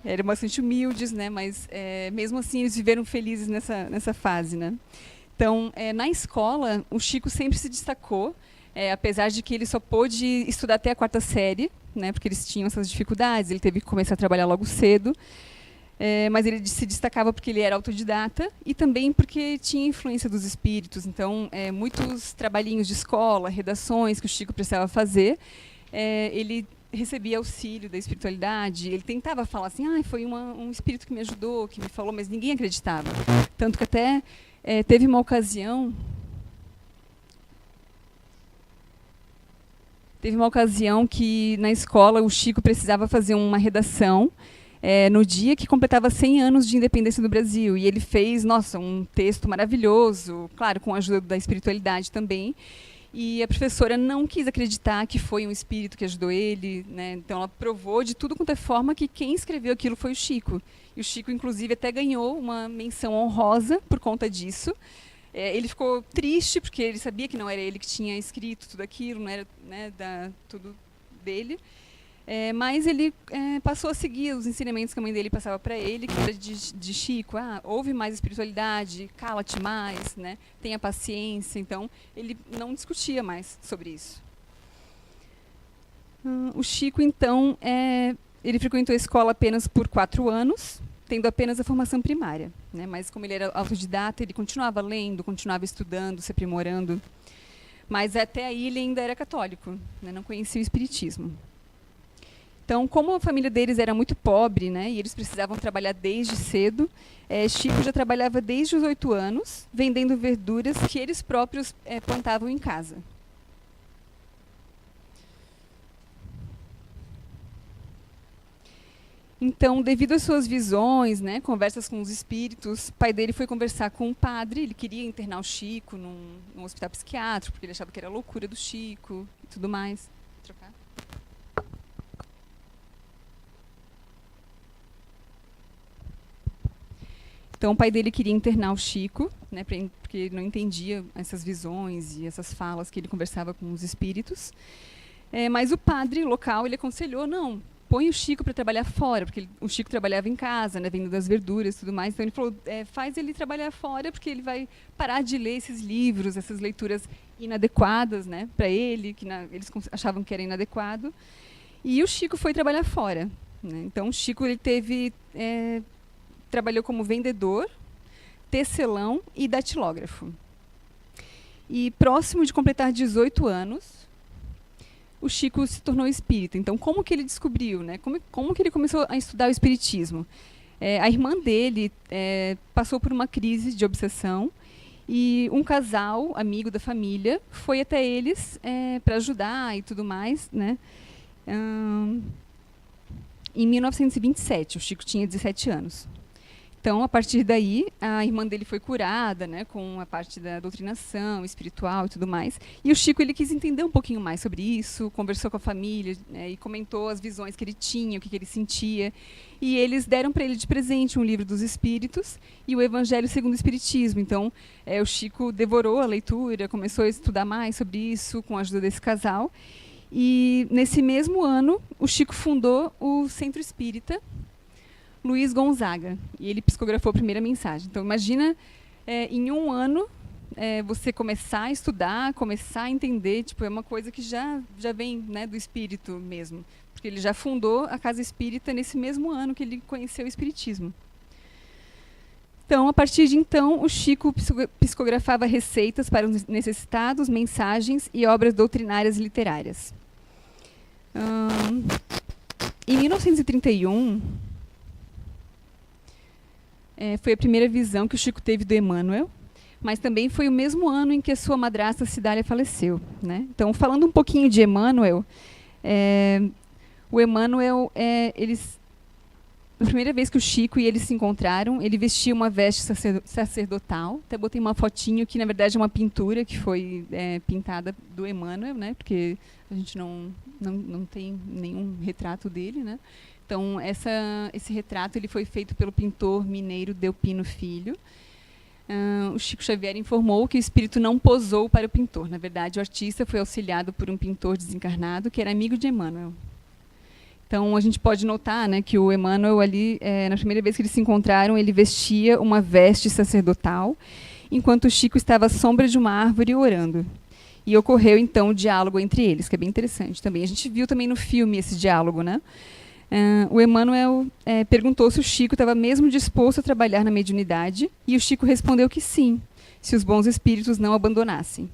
eram bastante humildes, né? Mas mesmo assim eles viveram felizes nessa fase, né? Então, na escola, o Chico sempre se destacou, apesar de que ele só pôde estudar até a 4ª série, né? Porque eles tinham essas dificuldades, ele teve que começar a trabalhar logo cedo. Mas ele se destacava porque ele era autodidata e também porque tinha influência dos espíritos. Então, muitos trabalhinhos de escola, redações que o Chico precisava fazer, ele recebia auxílio da espiritualidade. Ele tentava falar assim: foi um espírito que me ajudou, que me falou, mas ninguém acreditava. Tanto que até teve uma ocasião que na escola o Chico precisava fazer uma redação no dia que completava 100 anos de independência do Brasil. E ele fez, um texto maravilhoso, claro, com a ajuda da espiritualidade também. E a professora não quis acreditar que foi um espírito que ajudou ele, né? Então ela provou de tudo quanto é forma que quem escreveu aquilo foi o Chico. E o Chico, inclusive, até ganhou uma menção honrosa por conta disso. Ele ficou triste, porque ele sabia que não era ele que tinha escrito tudo aquilo, não era, né, tudo dele. Mas ele passou a seguir os ensinamentos que a mãe dele passava para ele, que era de Chico: ouve mais espiritualidade, cala-te mais, né, tenha paciência. Então, ele não discutia mais sobre isso. O Chico, então, ele frequentou a escola apenas por 4 anos, tendo apenas a formação primária, né, mas como ele era autodidata, ele continuava lendo, continuava estudando, se aprimorando. Mas até aí ele ainda era católico, né, não conhecia o espiritismo. Então, como a família deles era muito pobre, né, e eles precisavam trabalhar desde cedo, Chico já trabalhava desde os 8 anos, vendendo verduras que eles próprios plantavam em casa. Então, devido às suas visões, né, conversas com os espíritos, o pai dele foi conversar com um padre. Ele queria internar o Chico num hospital psiquiátrico, porque ele achava que era loucura do Chico e tudo mais. Trocar? Então, o pai dele queria internar o Chico, né, porque ele não entendia essas visões e essas falas que ele conversava com os espíritos. Mas o padre local, ele aconselhou: não, põe o Chico para trabalhar fora, porque o Chico trabalhava em casa, né, vendendo as verduras e tudo mais. Então, ele falou: faz ele trabalhar fora, porque ele vai parar de ler esses livros, essas leituras inadequadas, né, para ele, que eles achavam que era inadequado. E o Chico foi trabalhar fora. né? Então, o Chico ele trabalhou como vendedor, tecelão e datilógrafo. E próximo de completar 18 anos, o Chico se tornou espírita. Então, como que ele descobriu, né? Como que ele começou a estudar o espiritismo? A irmã dele passou por uma crise de obsessão e um casal, amigo da família, foi até eles para ajudar e tudo mais, né? Em 1927, o Chico tinha 17 anos. Então, a partir daí, a irmã dele foi curada, né, com a parte da doutrinação espiritual e tudo mais. E o Chico ele quis entender um pouquinho mais sobre isso, conversou com a família, né, e comentou as visões que ele tinha, o que ele sentia. E eles deram para ele de presente um livro dos Espíritos e o Evangelho segundo o Espiritismo. Então, o Chico devorou a leitura, começou a estudar mais sobre isso com a ajuda desse casal. E, nesse mesmo ano, o Chico fundou o Centro Espírita Luiz Gonzaga, e ele psicografou a primeira mensagem. Então, imagina, em um ano, você começar a estudar, começar a entender, tipo, é uma coisa que já vem, né, do espírito mesmo, porque ele já fundou a Casa Espírita nesse mesmo ano que ele conheceu o espiritismo. Então, a partir de então, o Chico psicografava receitas para os necessitados, mensagens e obras doutrinárias e literárias. Em 1931... foi a primeira visão que o Chico teve do Emmanuel, mas também foi o mesmo ano em que a sua madrasta Cidália faleceu, né? Então, falando um pouquinho de Emmanuel, o Emmanuel, a primeira vez que o Chico e eles se encontraram, ele vestia uma veste sacerdotal. Até botei uma fotinho que, na verdade, é uma pintura que foi pintada do Emmanuel, né? Porque a gente não tem nenhum retrato dele, né? Então, esse retrato ele foi feito pelo pintor mineiro Delpino Filho. O Chico Xavier informou que o espírito não posou para o pintor. Na verdade, o artista foi auxiliado por um pintor desencarnado que era amigo de Emmanuel. Então, a gente pode notar, né, que o Emmanuel, ali, na primeira vez que eles se encontraram, ele vestia uma veste sacerdotal, enquanto o Chico estava à sombra de uma árvore orando. E ocorreu, então, o diálogo entre eles, que é bem interessante também. A gente viu também no filme esse diálogo, né? O Emmanuel perguntou se o Chico estava mesmo disposto a trabalhar na mediunidade, e o Chico respondeu que sim, se os bons espíritos não abandonassem.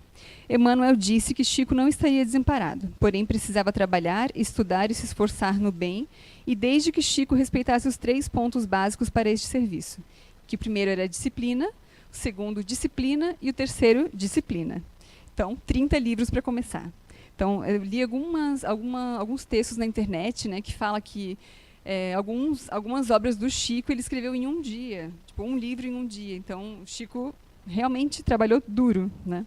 Emmanuel disse que Chico não estaria desamparado, porém precisava trabalhar, estudar e se esforçar no bem, e desde que Chico respeitasse os 3 pontos básicos para este serviço, que o primeiro era a disciplina, o segundo disciplina e o terceiro disciplina. Então, 30 livros para começar. Então, eu li alguns textos na internet, né, que fala que algumas obras do Chico ele escreveu em um dia, tipo, um livro em um dia. Então, o Chico realmente trabalhou duro, né?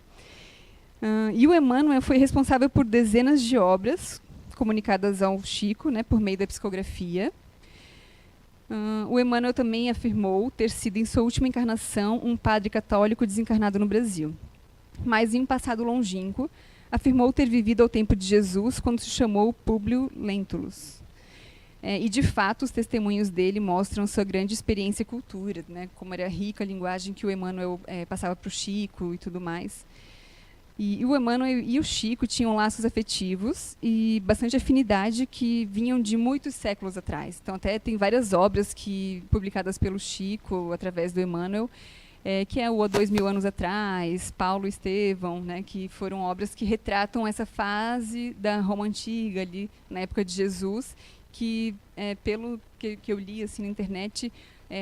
E o Emmanuel foi responsável por dezenas de obras comunicadas ao Chico, né, por meio da psicografia. O Emmanuel também afirmou ter sido, em sua última encarnação, um padre católico desencarnado no Brasil. Mas, em um passado longínquo, afirmou ter vivido ao tempo de Jesus, quando se chamou Públio Lentulus. E, de fato, os testemunhos dele mostram sua grande experiência e cultura, né, como era rica a linguagem que o Emmanuel passava para o Chico e tudo mais. E o Emmanuel e o Chico tinham laços afetivos e bastante afinidade que vinham de muitos séculos atrás. Então, até tem várias obras publicadas pelo Chico, através do Emmanuel, que é o Há 2000 anos atrás, Paulo e Estevão, né, que foram obras que retratam essa fase da Roma Antiga, ali, na época de Jesus, que, pelo que eu li assim, na internet,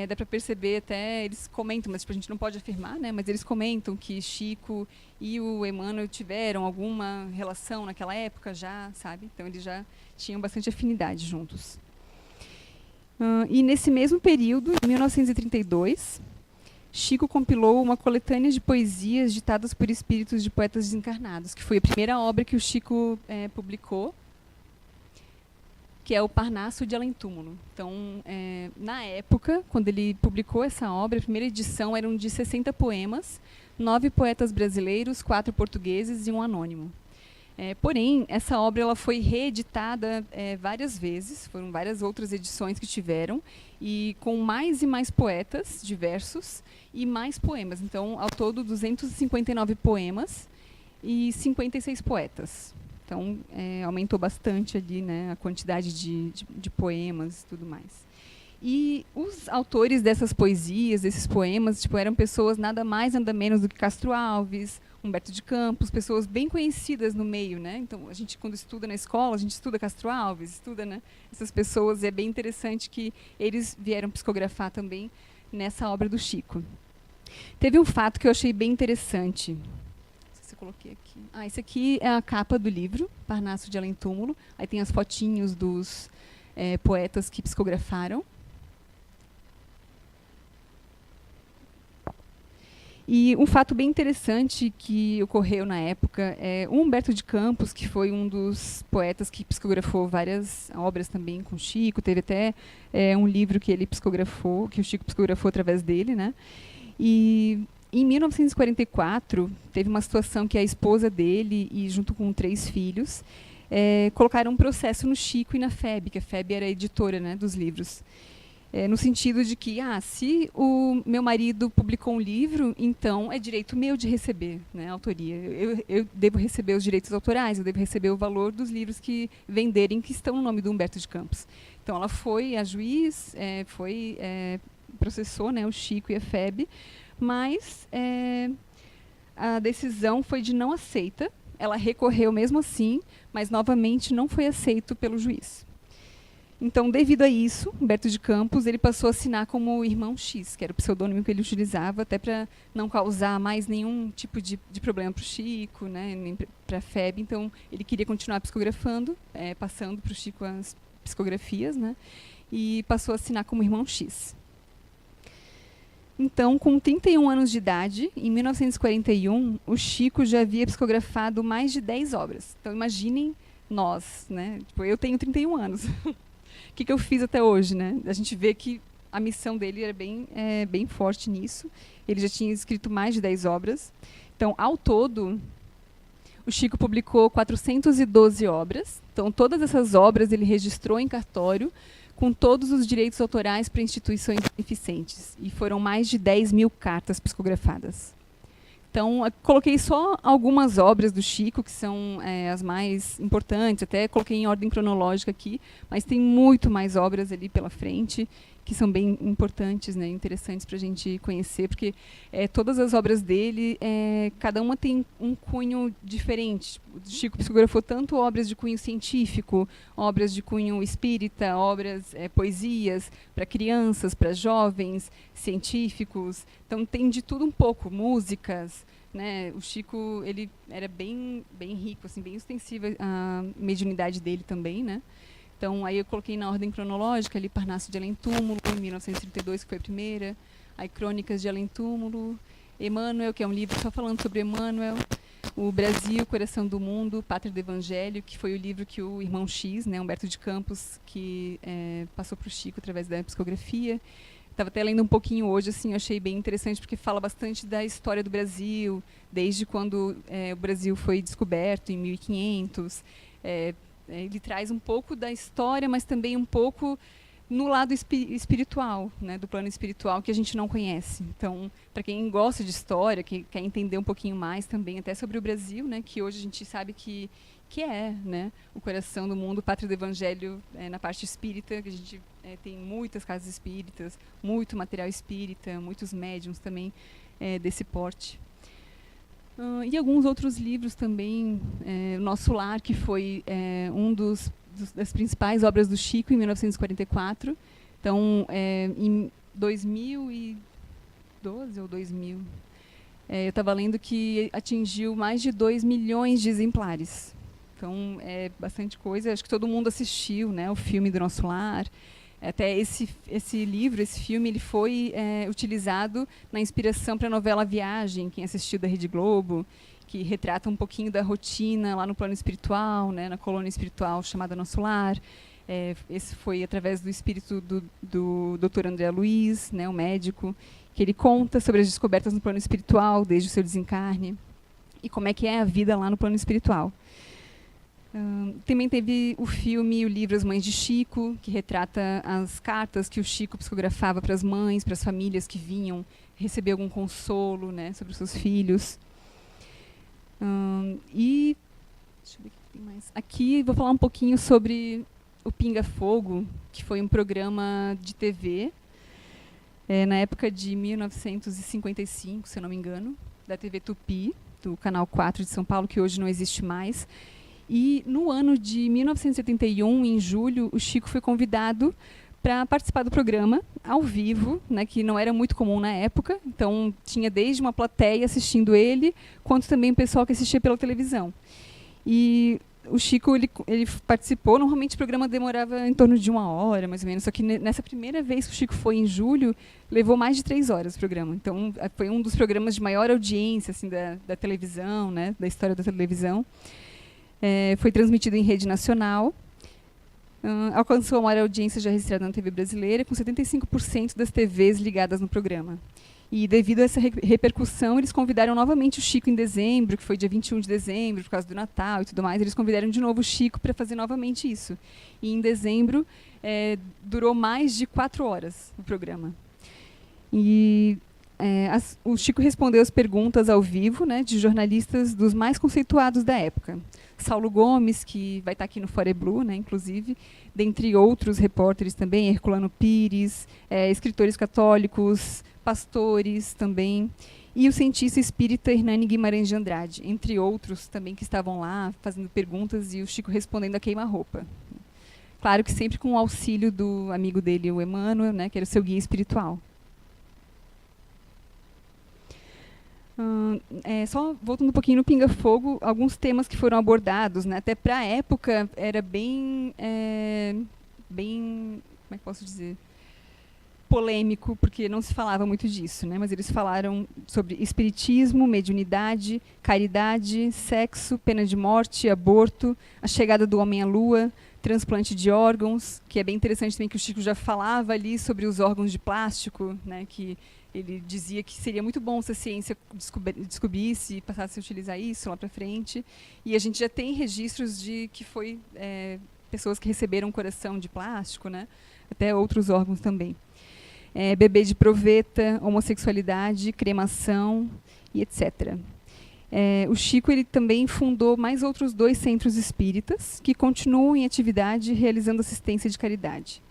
dá para perceber até, eles comentam, mas tipo, a gente não pode afirmar, né, mas eles comentam que Chico e o Emmanuel tiveram alguma relação naquela época já, sabe? Então, eles já tinham bastante afinidade juntos. E nesse mesmo período, em 1932, Chico compilou uma coletânea de poesias ditadas por espíritos de poetas desencarnados, que foi a primeira obra que o Chico publicou, que é o Parnaso de Além Túmulo. Então, na época, quando ele publicou essa obra, a primeira edição eram de 60 poemas, 9 poetas brasileiros, 4 portugueses e um anônimo. Porém, essa obra ela foi reeditada várias vezes, foram várias outras edições que tiveram, e com mais e mais poetas diversos e mais poemas. Então, ao todo, 259 poemas e 56 poetas. Então, aumentou bastante ali, né, a quantidade de poemas e tudo mais. E os autores dessas poesias, desses poemas, tipo, eram pessoas nada mais, nada menos do que Castro Alves, Humberto de Campos, pessoas bem conhecidas no meio, né? Então, a gente, quando estuda na escola, a gente estuda Castro Alves, estuda, né, essas pessoas, e é bem interessante que eles vieram psicografar também nessa obra do Chico. Teve um fato que eu achei bem interessante. Não sei se eu coloquei aqui. Esse aqui é a capa do livro, Parnaso de Além Túmulo. Aí tem as fotinhos dos poetas que psicografaram. E um fato bem interessante que ocorreu na época é o Humberto de Campos, que foi um dos poetas que psicografou várias obras também com Chico. Teve até um livro que ele psicografou, que o Chico psicografou através dele, né? E em 1944 teve uma situação que a esposa dele, e junto com 3 filhos, colocaram um processo no Chico e na FEB, que a FEB era a editora, né, dos livros. No sentido de que, se o meu marido publicou um livro, então é direito meu de receber, né, a autoria. Eu devo receber os direitos autorais, eu devo receber o valor dos livros que venderem, que estão no nome do Humberto de Campos. Então, ela foi a juiz, processou, né, o Chico e a FEB, mas a decisão foi de não aceita. Ela recorreu mesmo assim, mas novamente não foi aceito pelo juiz. Então, devido a isso, Humberto de Campos ele passou a assinar como Irmão X, que era o pseudônimo que ele utilizava, até para não causar mais nenhum tipo de problema para o Chico, né, nem para a FEB. Então, ele queria continuar psicografando, passando para o Chico as psicografias, né, e passou a assinar como Irmão X. Então, com 31 anos de idade, em 1941, o Chico já havia psicografado mais de 10 obras. Então, imaginem nós, né? Tipo, eu tenho 31 anos. O que eu fiz até hoje, né? A gente vê que a missão dele era bem forte nisso. Ele já tinha escrito mais de 10 obras. Então, ao todo, o Chico publicou 412 obras. Então, todas essas obras ele registrou em cartório, com todos os direitos autorais para instituições beneficentes. E foram mais de 10 mil cartas psicografadas. Então, coloquei só algumas obras do Chico, que são as mais importantes, até coloquei em ordem cronológica aqui, mas tem muito mais obras ali pela frente, que são bem importantes, né, interessantes para a gente conhecer, porque todas as obras dele, cada uma tem um cunho diferente. O Chico psicografou tanto obras de cunho científico, obras de cunho espírita, obras, poesias para crianças, para jovens, científicos. Então, tem de tudo um pouco, músicas, né? O Chico ele era bem rico, assim, bem extensiva a mediunidade dele também, né? Então, aí eu coloquei na ordem cronológica ali Parnaso de Além Túmulo, em 1932, que foi a primeira. Aí Crônicas de Além Túmulo, Emmanuel, que é um livro só falando sobre Emmanuel. O Brasil, Coração do Mundo, Pátria do Evangelho, que foi o livro que o Irmão X, né, Humberto de Campos, que passou para o Chico através da psicografia. Estava até lendo um pouquinho hoje, assim, eu achei bem interessante, porque fala bastante da história do Brasil, desde quando o Brasil foi descoberto, em 1500. Ele traz um pouco da história, mas também um pouco no lado espiritual, né, do plano espiritual, que a gente não conhece. Então, para quem gosta de história, que quer entender um pouquinho mais também, até sobre o Brasil, né, que hoje a gente sabe que é, né, o coração do mundo, Pátria do Evangelho, na parte espírita, que a gente tem muitas casas espíritas, muito material espírita, muitos médiums também desse porte. E alguns outros livros também, O Nosso Lar, que foi um das principais obras do Chico, em 1944. Então, em 2012 ou 2000, eu estava lendo que atingiu mais de 2 milhões de exemplares. Então, é bastante coisa. Acho que todo mundo assistiu, né, o filme do Nosso Lar. Até esse livro, esse filme, ele foi utilizado na inspiração para a novela Viagem, quem assistiu da Rede Globo, que retrata um pouquinho da rotina lá no plano espiritual, né, na colônia espiritual chamada Nosso Lar. Esse foi através do espírito do Dr. André Luiz, né, o médico, que ele conta sobre as descobertas no plano espiritual, desde o seu desencarne, e como é que é a vida lá no plano espiritual. Também teve o filme e o livro As Mães de Chico, que retrata as cartas que o Chico psicografava para as mães, para as famílias que vinham receber algum consolo, né, sobre os seus filhos. E Deixa eu ver o que tem mais. Aqui vou falar um pouquinho sobre o Pinga Fogo, que foi um programa de TV, na época de 1955, se eu não me engano, da TV Tupi, do Canal 4 de São Paulo, que hoje não existe mais. E no ano de 1971, em julho, o Chico foi convidado para participar do programa ao vivo, né, que não era muito comum na época. Então, tinha desde uma plateia assistindo ele, quanto também o pessoal que assistia pela televisão. E o Chico ele participou. Normalmente o programa demorava em torno de 1 hora, mais ou menos. Só que nessa primeira vez que o Chico foi, em julho, levou mais de 3 horas o programa. Então, foi um dos programas de maior audiência assim, da televisão, né, da história da televisão. Foi transmitido em rede nacional. Alcançou a maior audiência já registrada na TV brasileira, com 75% das TVs ligadas no programa. E devido a essa repercussão, eles convidaram novamente o Chico em dezembro, que foi dia 21 de dezembro, por causa do Natal e tudo mais. Eles convidaram de novo o Chico para fazer novamente isso. E em dezembro, durou mais de 4 horas o programa. E o Chico respondeu as perguntas ao vivo, né, de jornalistas dos mais conceituados da época. Saulo Gomes, que vai estar aqui no Fore Blue, né, inclusive, dentre outros repórteres também, Herculano Pires, escritores católicos, pastores também, e o cientista espírita Hernani Guimarães de Andrade, entre outros também que estavam lá fazendo perguntas e o Chico respondendo a queima-roupa. Claro que sempre com o auxílio do amigo dele, o Emmanuel, né, que era o seu guia espiritual. Só voltando um pouquinho no Pinga Fogo, alguns temas que foram abordados, né, até para a época era bem, como é que posso dizer, polêmico, porque não se falava muito disso, né, mas eles falaram sobre espiritismo, mediunidade, caridade, sexo, pena de morte, aborto, a chegada do homem à lua, transplante de órgãos, que é bem interessante também que o Chico já falava ali sobre os órgãos de plástico, né, que ele dizia que seria muito bom se a ciência descobrisse e passasse a utilizar isso lá para frente. E a gente já tem registros de que foi pessoas que receberam um coração de plástico, né? Até outros órgãos também. Bebê de proveta, homossexualidade, cremação e etc. O Chico ele também fundou mais outros 2 centros espíritas que continuam em atividade realizando assistência de caridade.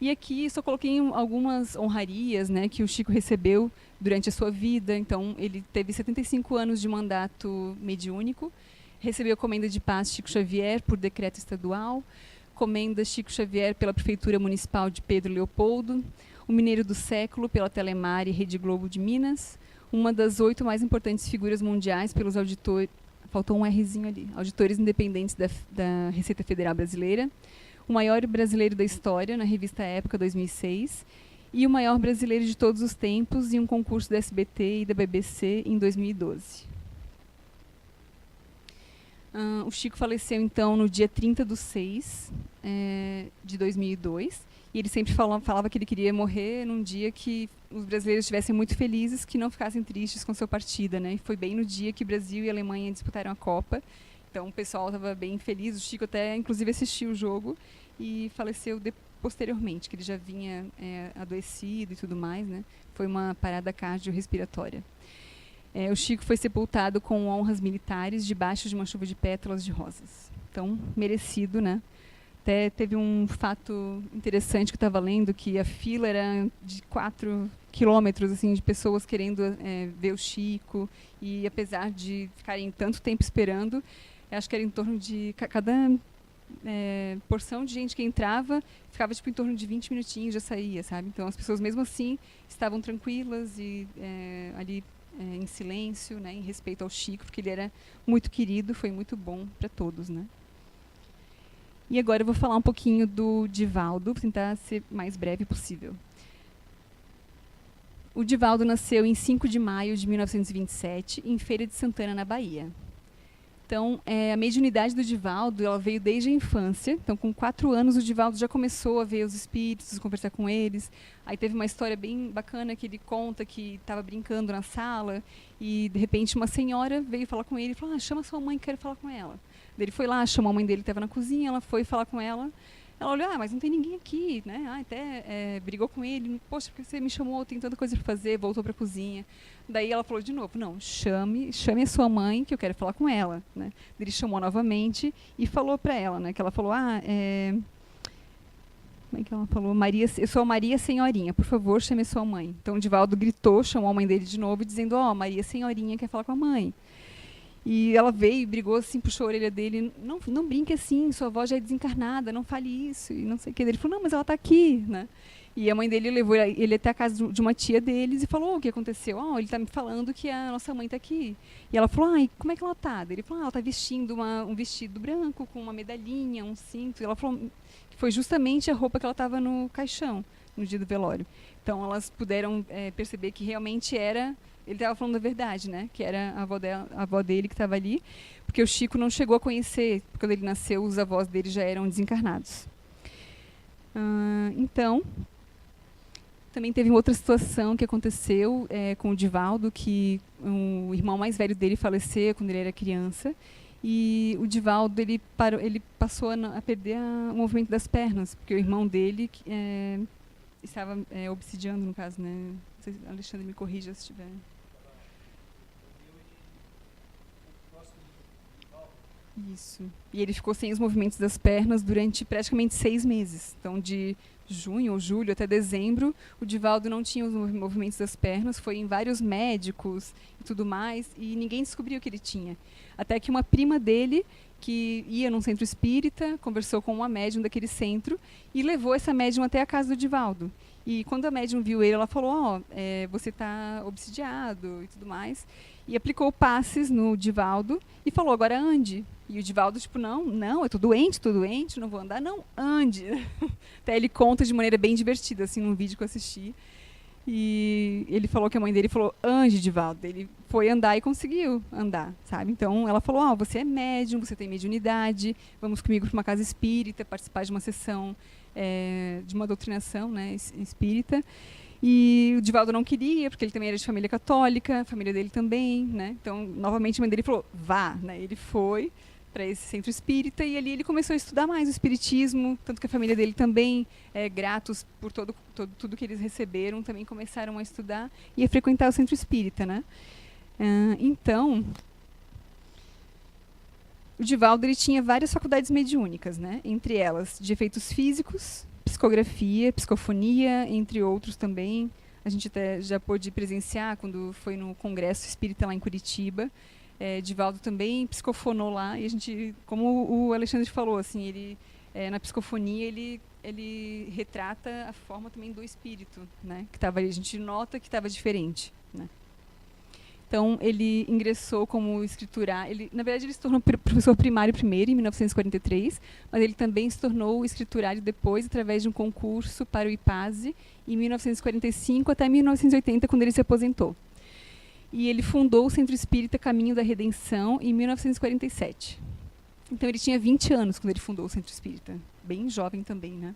E aqui só coloquei algumas honrarias, né, que o Chico recebeu durante a sua vida. Então, ele teve 75 anos de mandato mediúnico, recebeu a Comenda de Paz Chico Xavier por decreto estadual, Comenda Chico Xavier pela Prefeitura Municipal de Pedro Leopoldo, o Mineiro do Século pela Telemar e Rede Globo de Minas, uma das 8 mais importantes figuras mundiais pelos auditores, faltou um Rzinho ali, auditores independentes da Receita Federal Brasileira, o maior brasileiro da história, na revista Época 2006, e o maior brasileiro de todos os tempos em um concurso da SBT e da BBC em 2012. O Chico faleceu, então, no dia 30/6 de 2002, e ele sempre falava que ele queria morrer num dia que os brasileiros estivessem muito felizes, que não ficassem tristes com sua partida, né? E foi bem no dia que Brasil e Alemanha disputaram a Copa. Então, o pessoal estava bem feliz. O Chico até, inclusive, assistiu o jogo e faleceu posteriormente, que ele já vinha adoecido e tudo mais, né? Foi uma parada cardiorrespiratória. O Chico foi sepultado com honras militares debaixo de uma chuva de pétalas de rosas. Então, merecido, né? Até teve um fato interessante que eu estava lendo, que a fila era de 4 quilômetros assim, de pessoas querendo ver o Chico, e apesar de ficarem tanto tempo esperando, acho que era em torno de cada porção de gente que entrava, ficava tipo, em torno de 20 minutinhos, já saía, sabe? Então as pessoas mesmo assim estavam tranquilas e ali em silêncio, né, em respeito ao Chico, porque ele era muito querido, foi muito bom para todos, né? E agora eu vou falar um pouquinho do Divaldo, vou tentar ser mais breve possível. O Divaldo nasceu em 5 de maio de 1927, em Feira de Santana, na Bahia. Então, a mediunidade do Divaldo ela veio desde a infância. Então, com 4 anos, o Divaldo já começou a ver os espíritos, conversar com eles. Aí teve uma história bem bacana que ele conta que estava brincando na sala e, de repente, uma senhora veio falar com ele e falou: chama sua mãe, quero falar com ela. Ele foi lá, chamou a mãe dele, que estava na cozinha, ela foi falar com ela. Ela olhou, mas não tem ninguém aqui, né? Até brigou com ele, poxa, porque você me chamou, tem tanta coisa para fazer, voltou para a cozinha. Daí ela falou de novo, não, chame a sua mãe, que eu quero falar com ela, né? Ele chamou novamente e falou para ela, né? Que ela falou, como é que ela falou? Maria, eu sou a Maria Senhorinha, por favor, chame a sua mãe. Então o Divaldo gritou, chamou a mãe dele de novo, dizendo, Maria Senhorinha quer falar com a mãe. E ela veio e brigou assim, puxou a orelha dele, não brinque assim, sua avó já é desencarnada, não fale isso, e não sei o que. Ele falou, não, mas ela está aqui, né? E a mãe dele levou ele até a casa de uma tia deles e falou, o que aconteceu? Ele está me falando que a nossa mãe está aqui. E ela falou, e como é que ela está? Ele falou, ela está vestindo um vestido branco, com uma medalhinha, um cinto. E ela falou que foi justamente a roupa que ela estava no caixão, no dia do velório. Então elas puderam perceber que realmente era... Ele estava falando a verdade, né? Que era a avó dele que estava ali, porque o Chico não chegou a conhecer, porque quando ele nasceu, os avós dele já eram desencarnados. Então, também teve outra situação que aconteceu com o Divaldo, que o irmão mais velho dele faleceu quando ele era criança, e o Divaldo ele passou a perder o movimento das pernas, porque o irmão dele estava obsidiando, no caso, né? Não sei se Alexandre me corrija se estiver. Isso. E ele ficou sem os movimentos das pernas durante praticamente 6 meses. Então, de junho ou julho até dezembro, o Divaldo não tinha os movimentos das pernas, foi em vários médicos e tudo mais, e ninguém descobriu o que ele tinha. Até que uma prima dele, que ia num centro espírita, conversou com uma médium daquele centro e levou essa médium até a casa do Divaldo. E quando a médium viu ele, ela falou, você está obsidiado e tudo mais. E aplicou passes no Divaldo e falou, agora ande. E o Divaldo, não, eu tô doente, não vou andar, não, ande. Até ele conta de maneira bem divertida, assim, num vídeo que eu assisti. E ele falou que a mãe dele falou, ande, Divaldo. Ele foi andar e conseguiu andar, sabe? Então ela falou, você é médium, você tem mediunidade, vamos comigo para uma casa espírita, participar de uma sessão de uma doutrinação, né, espírita. E o Divaldo não queria, porque ele também era de família católica, a família dele também, né? Então, novamente, a mãe dele falou, vá, né? Ele foi para esse centro espírita e ali ele começou a estudar mais o espiritismo, tanto que a família dele também, gratos por tudo que eles receberam, também começaram a estudar e a frequentar o centro espírita, né? Então, o Divaldo ele tinha várias faculdades mediúnicas, né? Entre elas, de efeitos físicos, psicografia, psicofonia, entre outros também. A gente até já pôde presenciar quando foi no Congresso Espírita lá em Curitiba. Divaldo também psicofonou lá e a gente, como o Alexandre falou, assim, ele na psicofonia ele retrata a forma também do espírito, né? Que tava ali, a gente nota que estava diferente, né? Então, ele ingressou como escriturário. Na verdade, ele se tornou professor primário primeiro, em 1943, mas ele também se tornou escriturário depois, através de um concurso para o IPASE, em 1945 até 1980, quando ele se aposentou. E ele fundou o Centro Espírita Caminho da Redenção, em 1947. Então, ele tinha 20 anos quando ele fundou o Centro Espírita. Bem jovem também, né?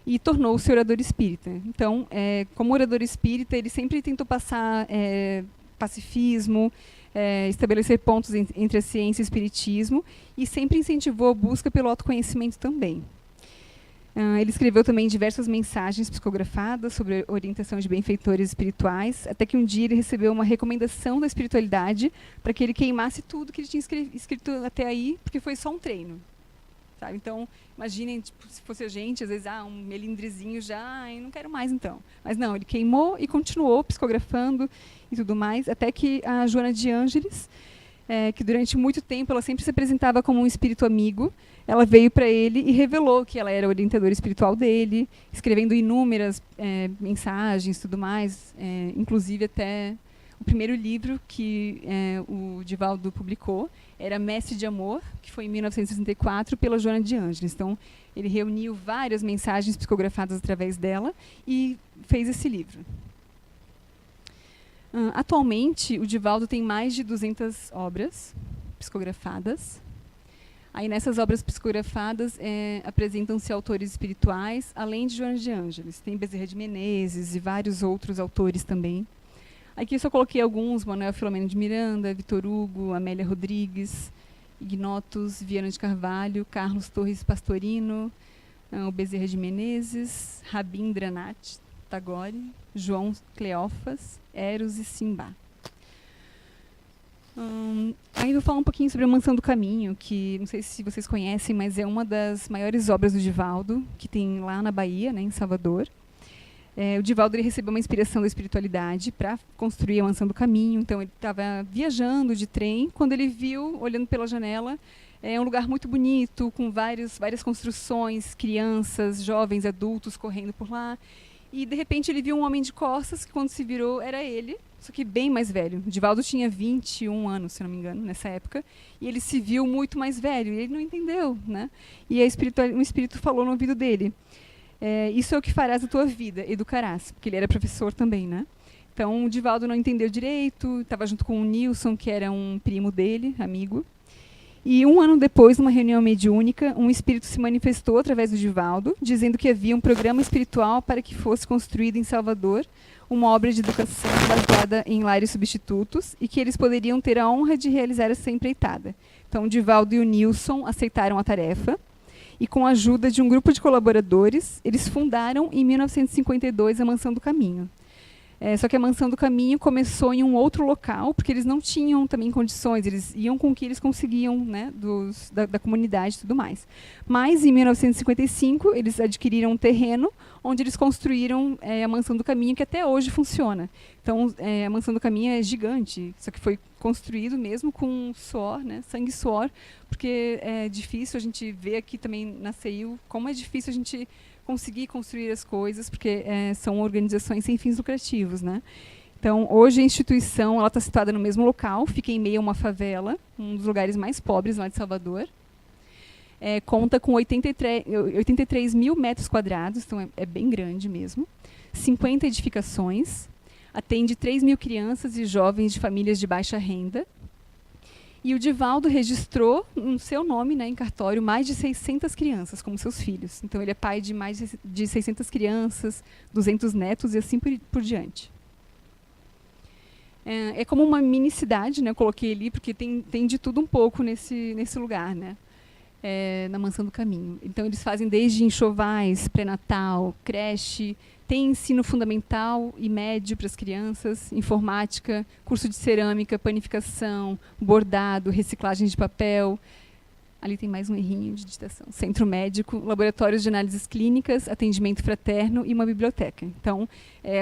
E tornou-se orador espírita. Então, como orador espírita, ele sempre tentou passar... pacifismo, estabelecer pontos entre a ciência e o espiritismo e sempre incentivou a busca pelo autoconhecimento também. Ele escreveu também diversas mensagens psicografadas sobre orientação de benfeitores espirituais, até que um dia ele recebeu uma recomendação da espiritualidade para que ele queimasse tudo que ele tinha escrito até aí, porque foi só um treino. Sabe? Então, imaginem, se fosse a gente, às vezes, um melindrezinho já, não quero mais então. Mas não, ele queimou e continuou psicografando e tudo mais, até que a Joana de Ângeles, que durante muito tempo ela sempre se apresentava como um espírito amigo, ela veio para ele e revelou que ela era orientadora espiritual dele, escrevendo inúmeras mensagens e tudo mais, inclusive até o primeiro livro que o Divaldo publicou era Mestre de Amor, que foi em 1964, pela Joana de Ângeles. Então, ele reuniu várias mensagens psicografadas através dela e fez esse livro. Atualmente, o Divaldo tem mais de 200 obras psicografadas. Aí, nessas obras psicografadas, apresentam-se autores espirituais, além de Joana de Ângeles. Tem Bezerra de Menezes e vários outros autores também. Aqui eu só coloquei alguns, Manuel Filomeno de Miranda, Vitor Hugo, Amélia Rodrigues, Ignotus, Viana de Carvalho, Carlos Torres Pastorino, o Bezerra de Menezes, Rabindranath Tagore, João Cleófas, Eros e Simbá. Aí vou falar um pouquinho sobre a Mansão do Caminho, que não sei se vocês conhecem, mas é uma das maiores obras do Divaldo, que tem lá na Bahia, né, em Salvador. O Divaldo ele recebeu uma inspiração da espiritualidade para construir a Mansão do Caminho. Então ele estava viajando de trem, quando ele viu, olhando pela janela, um lugar muito bonito, com várias construções, crianças, jovens, adultos correndo por lá. E, de repente, ele viu um homem de costas, que quando se virou era ele, só que bem mais velho. O Divaldo tinha 21 anos, se não me engano, nessa época, e ele se viu muito mais velho, e ele não entendeu, né? E um espírito falou no ouvido dele, isso é o que farás da tua vida, educarás, porque ele era professor também, né? Então, o Divaldo não entendeu direito, estava junto com o Nilson, que era um primo dele, amigo. E 1 ano depois, numa reunião mediúnica, um espírito se manifestou através do Divaldo, dizendo que havia um programa espiritual para que fosse construído em Salvador uma obra de educação baseada em lares substitutos e que eles poderiam ter a honra de realizar essa empreitada. Então, o Divaldo e o Nilson aceitaram a tarefa e, com a ajuda de um grupo de colaboradores, eles fundaram, em 1952, a Mansão do Caminho. Só que a Mansão do Caminho começou em um outro local, porque eles não tinham também condições, eles iam com o que eles conseguiam, né, da comunidade e tudo mais. Mas, em 1955, eles adquiriram um terreno onde eles construíram a Mansão do Caminho, que até hoje funciona. Então, a Mansão do Caminho é gigante, só que foi construído mesmo com suor, né, sangue e suor, porque é difícil a gente ver aqui também na CEIU como é difícil a gente conseguir construir as coisas, porque são organizações sem fins lucrativos, né? Então, hoje a instituição está situada no mesmo local, fica em meio a uma favela, um dos lugares mais pobres lá de Salvador. Conta com 83 mil metros quadrados, então é bem grande mesmo. 50 edificações, atende 3 mil crianças e jovens de famílias de baixa renda. E o Divaldo registrou no seu nome, né, em cartório, mais de 600 crianças como seus filhos. Então, ele é pai de mais de 600 crianças, 200 netos e assim por diante. É como uma mini cidade, né, eu coloquei ali, porque tem de tudo um pouco nesse lugar, né, na Mansão do Caminho. Então, eles fazem desde enxovais, pré-natal, creche, tem ensino fundamental e médio para as crianças, informática, curso de cerâmica, panificação, bordado, reciclagem de papel. Ali tem mais um errinho de digitação. Centro médico, laboratórios de análises clínicas, atendimento fraterno e uma biblioteca. Então,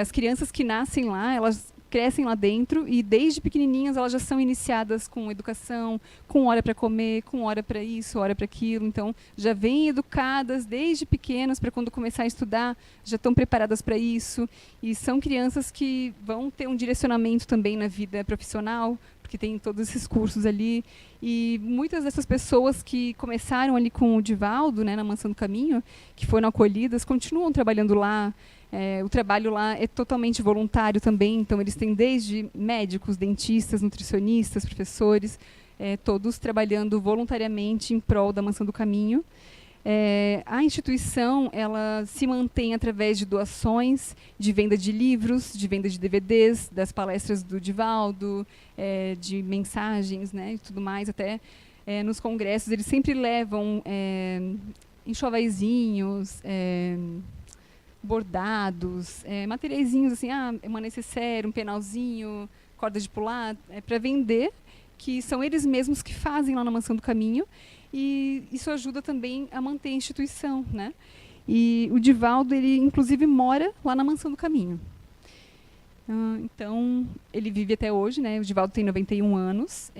as crianças que nascem lá, elas crescem lá dentro e desde pequenininhas elas já são iniciadas com educação, com hora para comer, com hora para isso, hora para aquilo. Então, já vêm educadas desde pequenas para quando começar a estudar, já estão preparadas para isso. E são crianças que vão ter um direcionamento também na vida profissional, porque tem todos esses cursos ali. E muitas dessas pessoas que começaram ali com o Divaldo, né, na Mansão do Caminho, que foram acolhidas, continuam trabalhando lá. O trabalho lá é totalmente voluntário também, então eles têm desde médicos, dentistas, nutricionistas, professores, todos trabalhando voluntariamente em prol da Mansão do Caminho. A instituição ela se mantém através de doações, de venda de livros, de venda de DVDs, das palestras do Divaldo, de mensagens, né, e tudo mais. Até nos congressos eles sempre levam enxovaizinhos, bordados, materiaizinhos assim, uma necessaire, um penalzinho, corda de pular, para vender, que são eles mesmos que fazem lá na Mansão do Caminho, e isso ajuda também a manter a instituição, né? E o Divaldo, ele inclusive mora lá na Mansão do Caminho. Então, ele vive até hoje, né? O Divaldo tem 91 anos,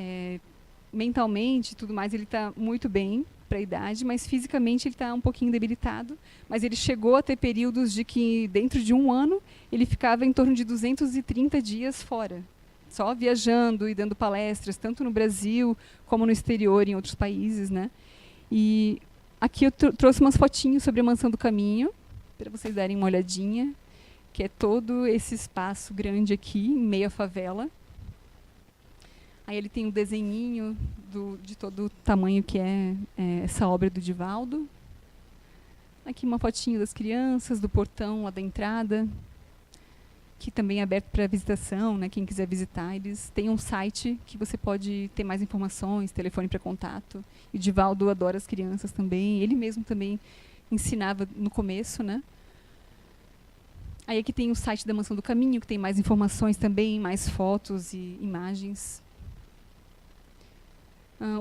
mentalmente e tudo mais, ele está muito bem para a idade, mas fisicamente ele está um pouquinho debilitado, mas ele chegou a ter períodos de que, dentro de 1 ano, ele ficava em torno de 230 dias fora, só viajando e dando palestras, tanto no Brasil como no exterior, em outros países, né? E aqui eu trouxe umas fotinhos sobre a Mansão do Caminho, para vocês darem uma olhadinha, que é todo esse espaço grande aqui, em meio à favela. Aí ele tem um desenhinho de todo o tamanho que é essa obra do Divaldo. Aqui uma fotinho das crianças, do portão lá da entrada, que também é aberto para visitação, né? Quem quiser visitar, eles têm um site que você pode ter mais informações, telefone para contato. E o Divaldo adora as crianças também, ele mesmo também ensinava no começo, né? Aí aqui tem o site da Mansão do Caminho, que tem mais informações também, mais fotos e imagens.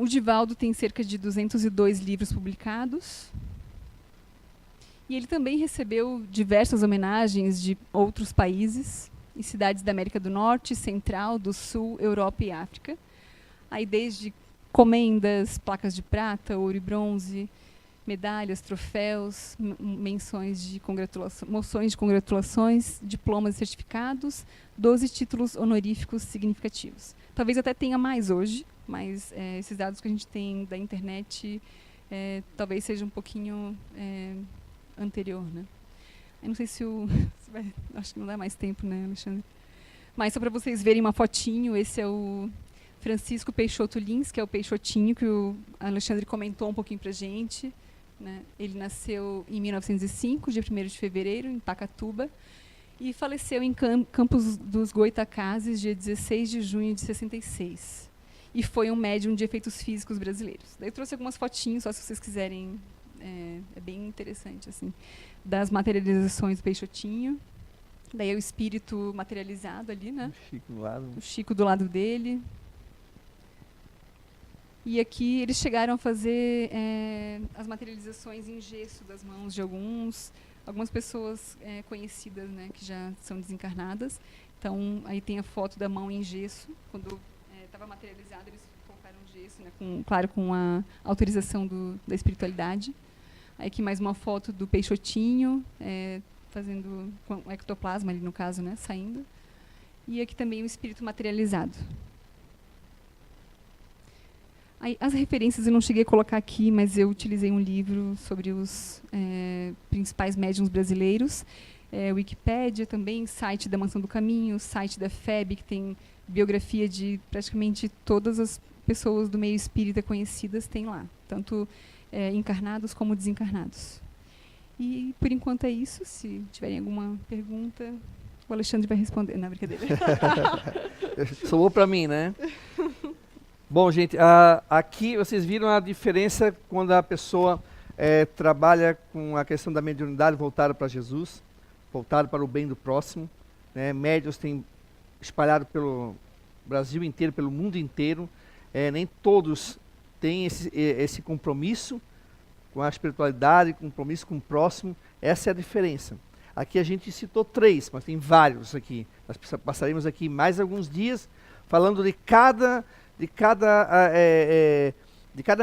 O Divaldo tem cerca de 202 livros publicados. E ele também recebeu diversas homenagens de outros países, em cidades da América do Norte, Central, do Sul, Europa e África. Aí desde comendas, placas de prata, ouro e bronze, medalhas, troféus, menções de congratulação, moções de congratulações, diplomas e certificados, 12 títulos honoríficos significativos. Talvez até tenha mais hoje, mas esses dados que a gente tem da internet talvez seja um pouquinho anterior, né? Eu não sei se acho que não dá mais tempo, né, Alexandre? Mas só para vocês verem uma fotinho, esse é o Francisco Peixoto Lins, que é o Peixotinho, que o Alexandre comentou um pouquinho para a gente. Né? Ele nasceu em 1905, dia 1º de fevereiro, em Pacatuba, e faleceu em Campos dos Goitacazes, dia 16 de junho de 66. E foi um médium de efeitos físicos brasileiros. Daí eu trouxe algumas fotinhos, só se vocês quiserem. É bem interessante, assim, das materializações do Peixotinho. Daí é o espírito materializado ali, né? O Chico do lado dele. E aqui eles chegaram a fazer as materializações em gesso das mãos de algumas pessoas conhecidas, né, que já são desencarnadas. Então, aí tem a foto da mão em gesso. Quando estava materializado, eles colocaram gesso, né, claro, com a autorização da espiritualidade. Aí aqui mais uma foto do Peixotinho, fazendo com o ectoplasma ali, no caso, né, saindo. E aqui também o espírito materializado. Aí, as referências eu não cheguei a colocar aqui, mas eu utilizei um livro sobre os principais médiuns brasileiros. Wikipédia também, site da Mansão do Caminho, site da FEB, que tem biografia de praticamente todas as pessoas do meio espírita conhecidas, tem lá. Tanto encarnados como desencarnados. E, por enquanto, é isso. Se tiverem alguma pergunta, o Alexandre vai responder. Não, brincadeira. Soou para mim, né? Bom, gente, aqui vocês viram a diferença quando a pessoa trabalha com a questão da mediunidade voltada para Jesus, voltada para o bem do próximo. Né? Médiuns têm espalhado pelo Brasil inteiro, pelo mundo inteiro. Nem todos têm esse compromisso com a espiritualidade, compromisso com o próximo. Essa é a diferença. Aqui a gente citou 3, mas tem vários aqui. Nós passaremos aqui mais alguns dias falando de cada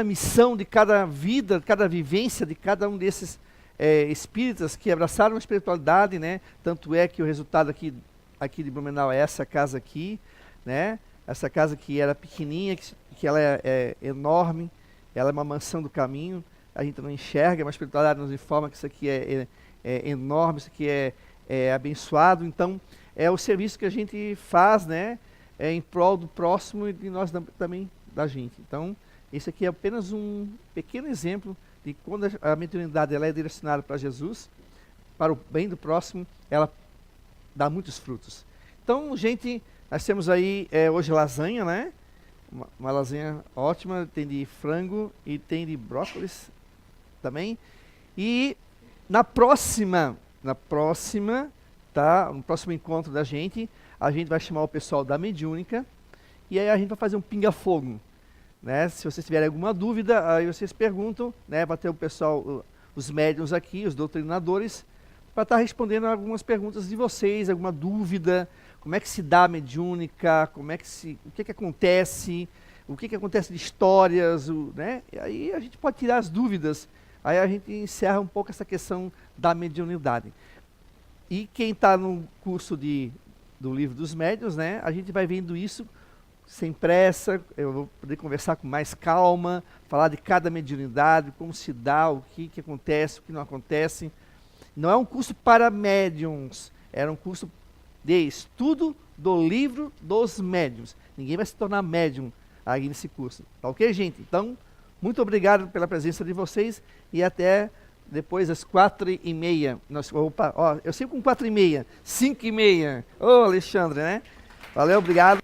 missão, de cada vida, de cada vivência, de cada um desses espíritas que abraçaram a espiritualidade, né? Tanto é que o resultado aqui de Blumenau é essa casa aqui, né? Essa casa que era pequenininha, que ela é enorme, ela é uma mansão do caminho, a gente não enxerga, mas a espiritualidade nos informa que isso aqui é enorme, isso aqui é abençoado. Então, é o serviço que a gente faz, né? Em prol do próximo e de nós também da gente. Então, esse aqui é apenas um pequeno exemplo de quando a mediunidade ela é direcionada para Jesus, para o bem do próximo, ela dá muitos frutos. Então, gente, nós temos aí hoje lasanha, né? Uma lasanha ótima, tem de frango e tem de brócolis também. E no próximo encontro da gente, a gente vai chamar o pessoal da mediúnica e aí a gente vai fazer um pinga-fogo, né? Se vocês tiverem alguma dúvida, aí vocês perguntam, né? Vai ter o pessoal, os médiuns aqui, os doutrinadores, para estar respondendo algumas perguntas de vocês, alguma dúvida, como é que se dá a mediúnica, o que acontece, o que acontece de histórias, né? E aí a gente pode tirar as dúvidas, aí a gente encerra um pouco essa questão da mediunidade. E quem está no curso do Livro dos Médiuns, né? A gente vai vendo isso sem pressa, eu vou poder conversar com mais calma, falar de cada mediunidade, como se dá, o que acontece, o que não acontece. Não é um curso para médiuns, era um curso de estudo do Livro dos Médiuns. Ninguém vai se tornar médium aí nesse curso. Tá ok, gente? Então, muito obrigado pela presença de vocês e até depois às 4h30. Eu sempre com 4h30, 5h30. Ô, Alexandre, né? Valeu, obrigado.